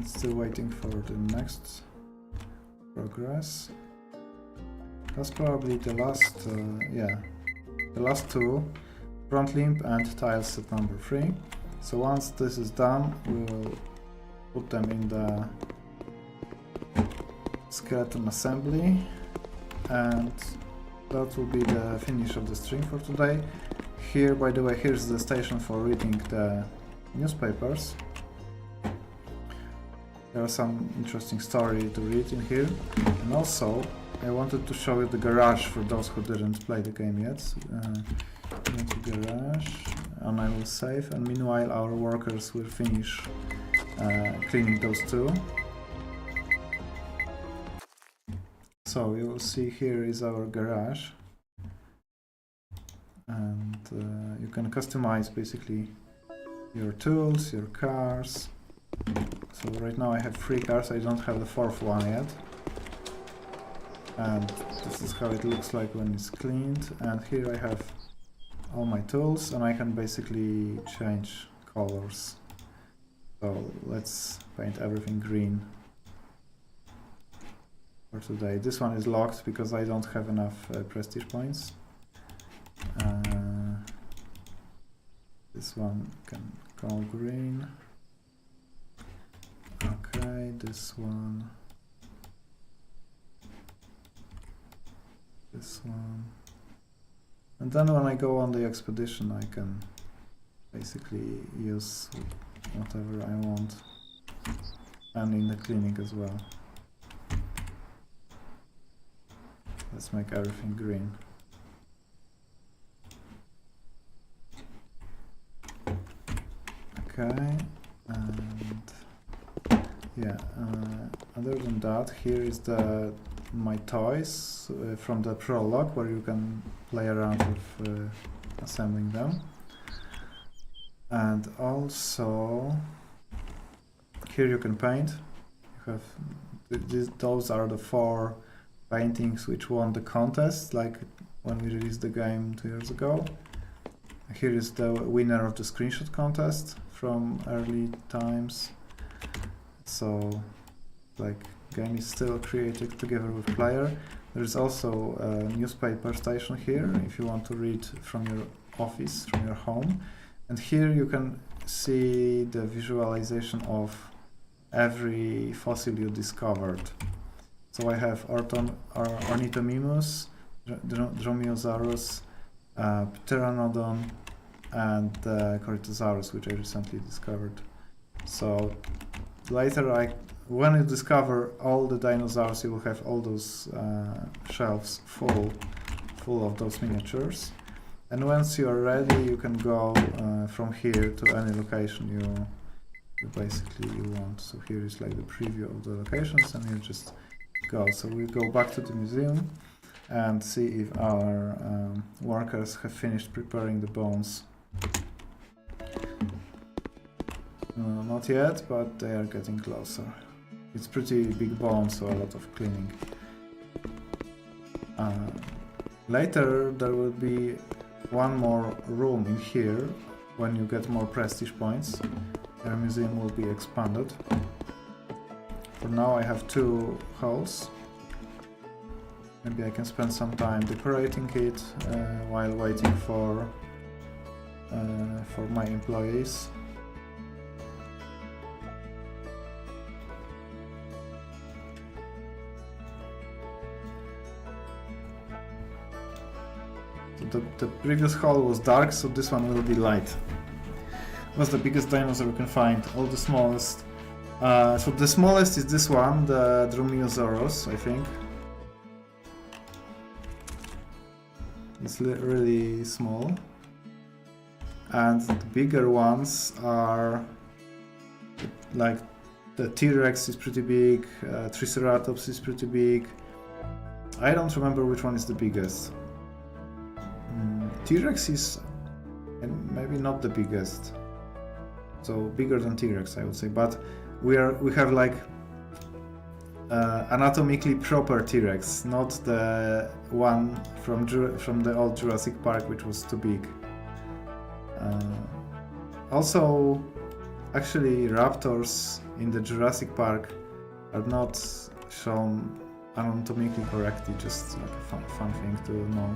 Still waiting for the next progress. That's probably the last, the last two, front limb and tiles at number 3. So once this is done, we will put them in the skeleton assembly, and that will be the finish of the stream for today. Here, by the way, here's the station for reading the newspapers. There are some interesting story to read in here, and also I wanted to show you the garage for those who didn't play the game yet. Go to garage, and I will save, and meanwhile our workers will finish cleaning those two. So you will see here is our garage, and you can customize basically your tools, your cars. So right now I have 3 cars, I don't have the 4th one yet. And this is how it looks like when it's cleaned. And here I have all my tools, and I can basically change colors. So let's paint everything green for today. This one is locked because I don't have enough prestige points. This one can go green. Okay, this one. This one. And then when I go on the expedition, I can basically use whatever I want. And in the cleaning as well. Let's make everything green. Okay, and yeah, other than that, here is my toys from the prologue, where you can play around with assembling them. And also here you can paint. You have those are the 4 paintings which won the contest, like when we released the game 2 years ago. Here is the winner of the screenshot contest from early times. So, like, game is still created together with player. There is also a newspaper station here, if you want to read from your office, from your home. And here you can see the visualization of every fossil you discovered. So I have Ornithomimus, Dromaeosaurus, Pteranodon, and Corythosaurus, which I recently discovered. So later, when you discover all the dinosaurs, you will have all those shelves full of those miniatures. And once you are ready, you can go from here to any location you basically want. So here is like the preview of the locations, and you just go. So we go back to the museum and see if our workers have finished preparing the bones. Not yet, but they are getting closer. It's pretty big bone, so a lot of cleaning. Later there will be one more room in here. When you get more prestige points, our museum will be expanded. For now I have 2 halls. Maybe I can spend some time decorating it while waiting for my employees. So the previous hall was dark, so this one will be light. What's the biggest dinosaur you can find? All the smallest. So the smallest is this one, the Dromaeosaurus, I think. It's really small. And the bigger ones are like the T-Rex is pretty big, Triceratops is pretty big. I don't remember which one is the biggest. T-Rex is maybe not the biggest. So bigger than T-Rex, I would say, but we have like anatomically proper T-Rex, not the one from the old Jurassic Park, which was too big. Also, actually raptors in the Jurassic Park are not shown anatomically correctly, just like a fun thing to know.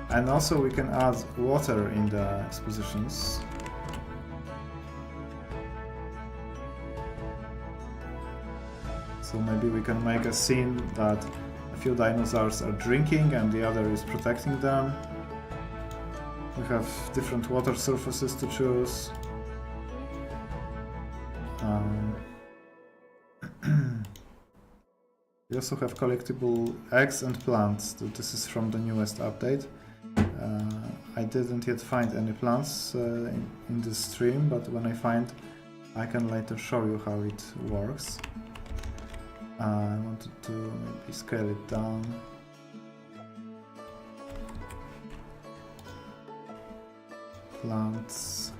And also we can add water in the expositions. So maybe we can make a scene that a few dinosaurs are drinking and the other is protecting them. We have different water surfaces to choose. We also have collectible eggs and plants. This is from the newest update. I didn't yet find any plants in this stream, but when I find, I can later show you how it works. I wanted to maybe scale it down. Plants.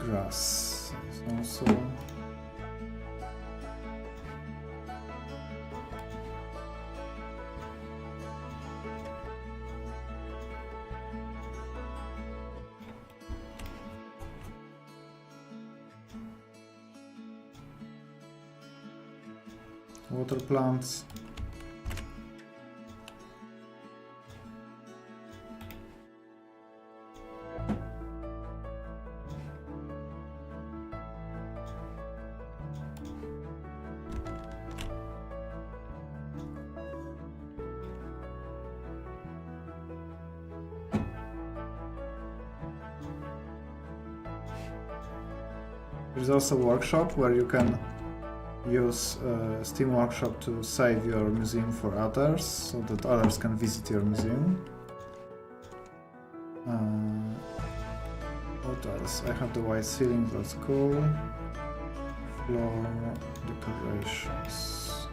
Grass is also. Water plants. There's also a workshop where you can use Steam Workshop to save your museum for others, so that others can visit your museum. What else? I have the white ceiling, that's cool. Floor decorations.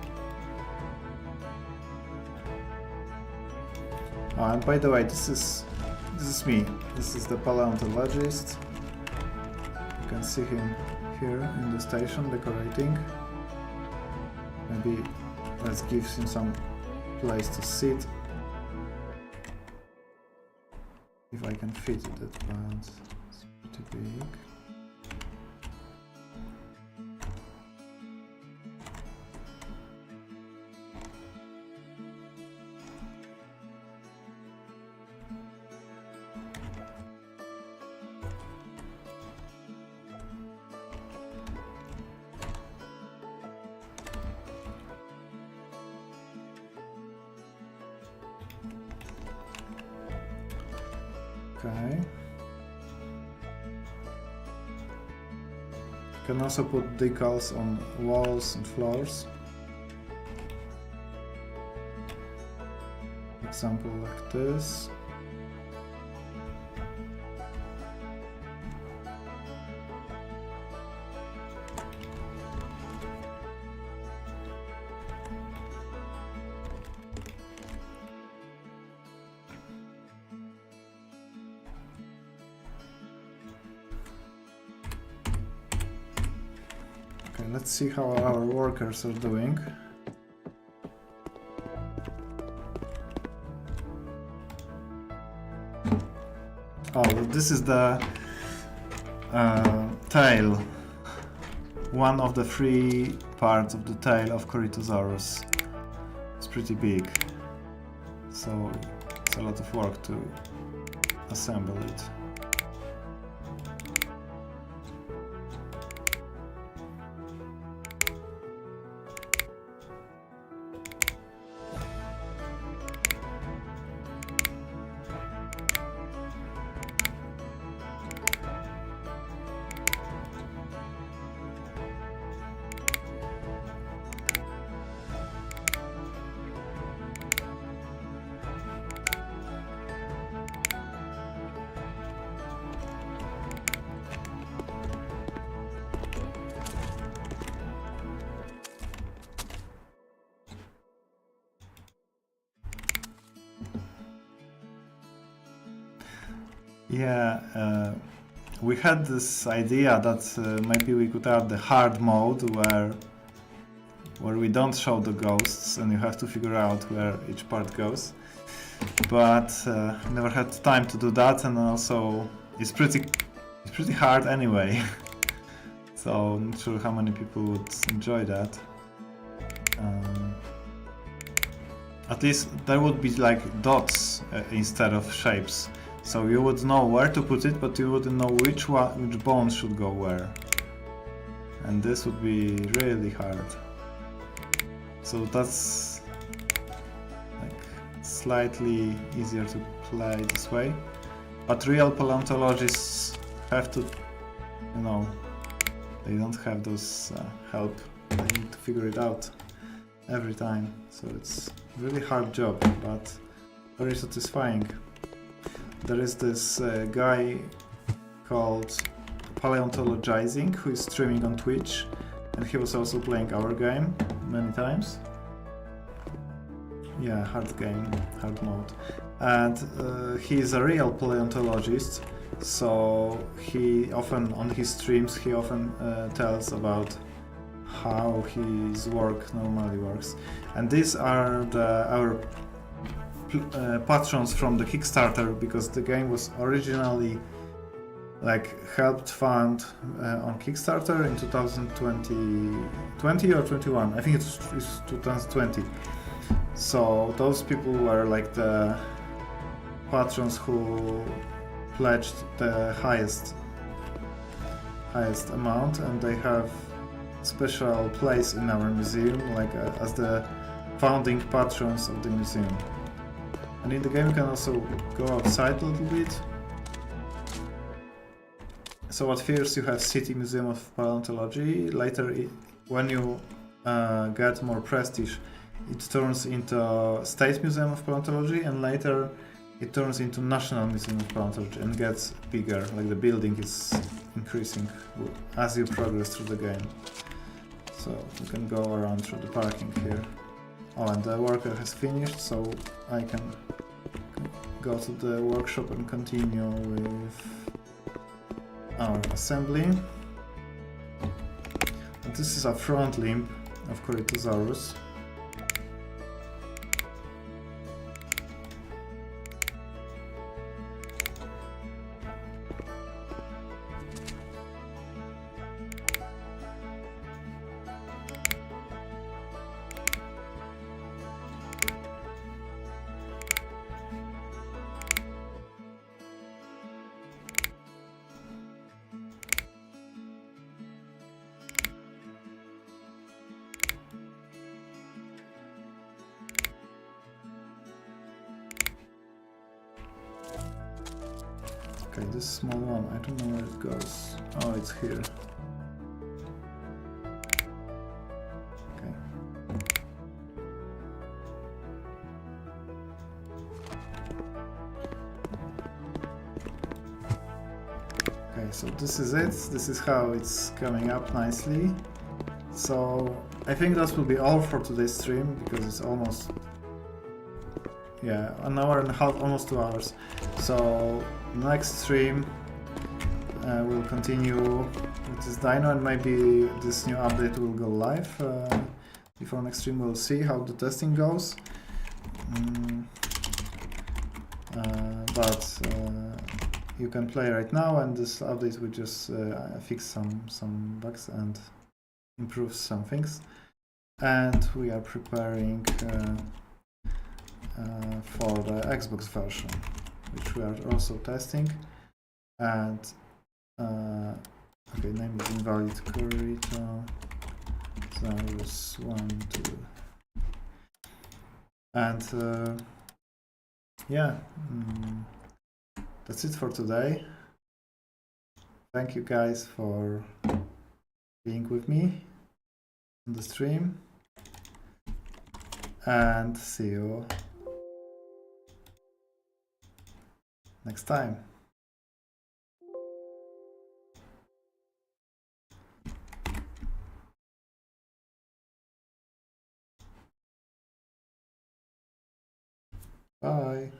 Oh, and by the way, this is me. This is the paleontologist. You can see him here in the station decorating. Maybe let's give him some place to sit. If I can fit that plant, it's pretty big. Okay. You can also put decals on walls and floors. Example like this. Let's see how our workers are doing. Oh, this is the tail. One of the 3 parts of the tail of Corythosaurus. It's pretty big, so it's a lot of work to assemble it. Yeah, we had this idea that maybe we could add the hard mode where we don't show the ghosts and you have to figure out where each part goes. But never had time to do that, and also it's pretty hard anyway. So not sure how many people would enjoy that. At least there would be like dots instead of shapes, so you would know where to put it, but you wouldn't know which bones should go where. And this would be really hard. So that's like slightly easier to play this way. But real paleontologists have to, you know, they don't have those help. They need to figure it out every time. So it's a really hard job, but very satisfying. There is this guy called Paleontologizing who is streaming on Twitch, and he was also playing our game many times. Yeah, hard game, hard mode. And he is a real paleontologist, so he often, on his streams, he often tells about how his work normally works. And these are our patrons from the Kickstarter, because the game was originally like helped fund on Kickstarter in 2020 or 21. I think it's 2020. So those people were like the patrons who pledged the highest amount, and they have special place in our museum, like as the founding patrons of the museum. And in the game you can also go outside a little bit. So at first you have City Museum of Paleontology. Later, when you get more prestige, it turns into State Museum of Paleontology, and later it turns into National Museum of Paleontology and gets bigger, like the building is increasing as you progress through the game. So you can go around through the parking here. Oh, and the worker has finished, so I can go to the workshop and continue with our assembly. And this is a front limb of Corythosaurus. Okay, this small one, I don't know where it goes. Oh, it's here. Okay. Okay, so this is it. This is how it's coming up nicely. So I think that will be all for today's stream, because it's almost, yeah, an hour and a half, almost 2 hours. So next stream we'll continue with this dino, and maybe this new update will go live before next stream. We'll see how the testing goes. But you can play right now, and this update will just fix some bugs and improve some things. And we are preparing for the Xbox version, which we are also testing. And okay, name is invalid. Corythosaurus 1, 2, and yeah, that's it for today. Thank you guys for being with me on the stream, and see you next time. Bye.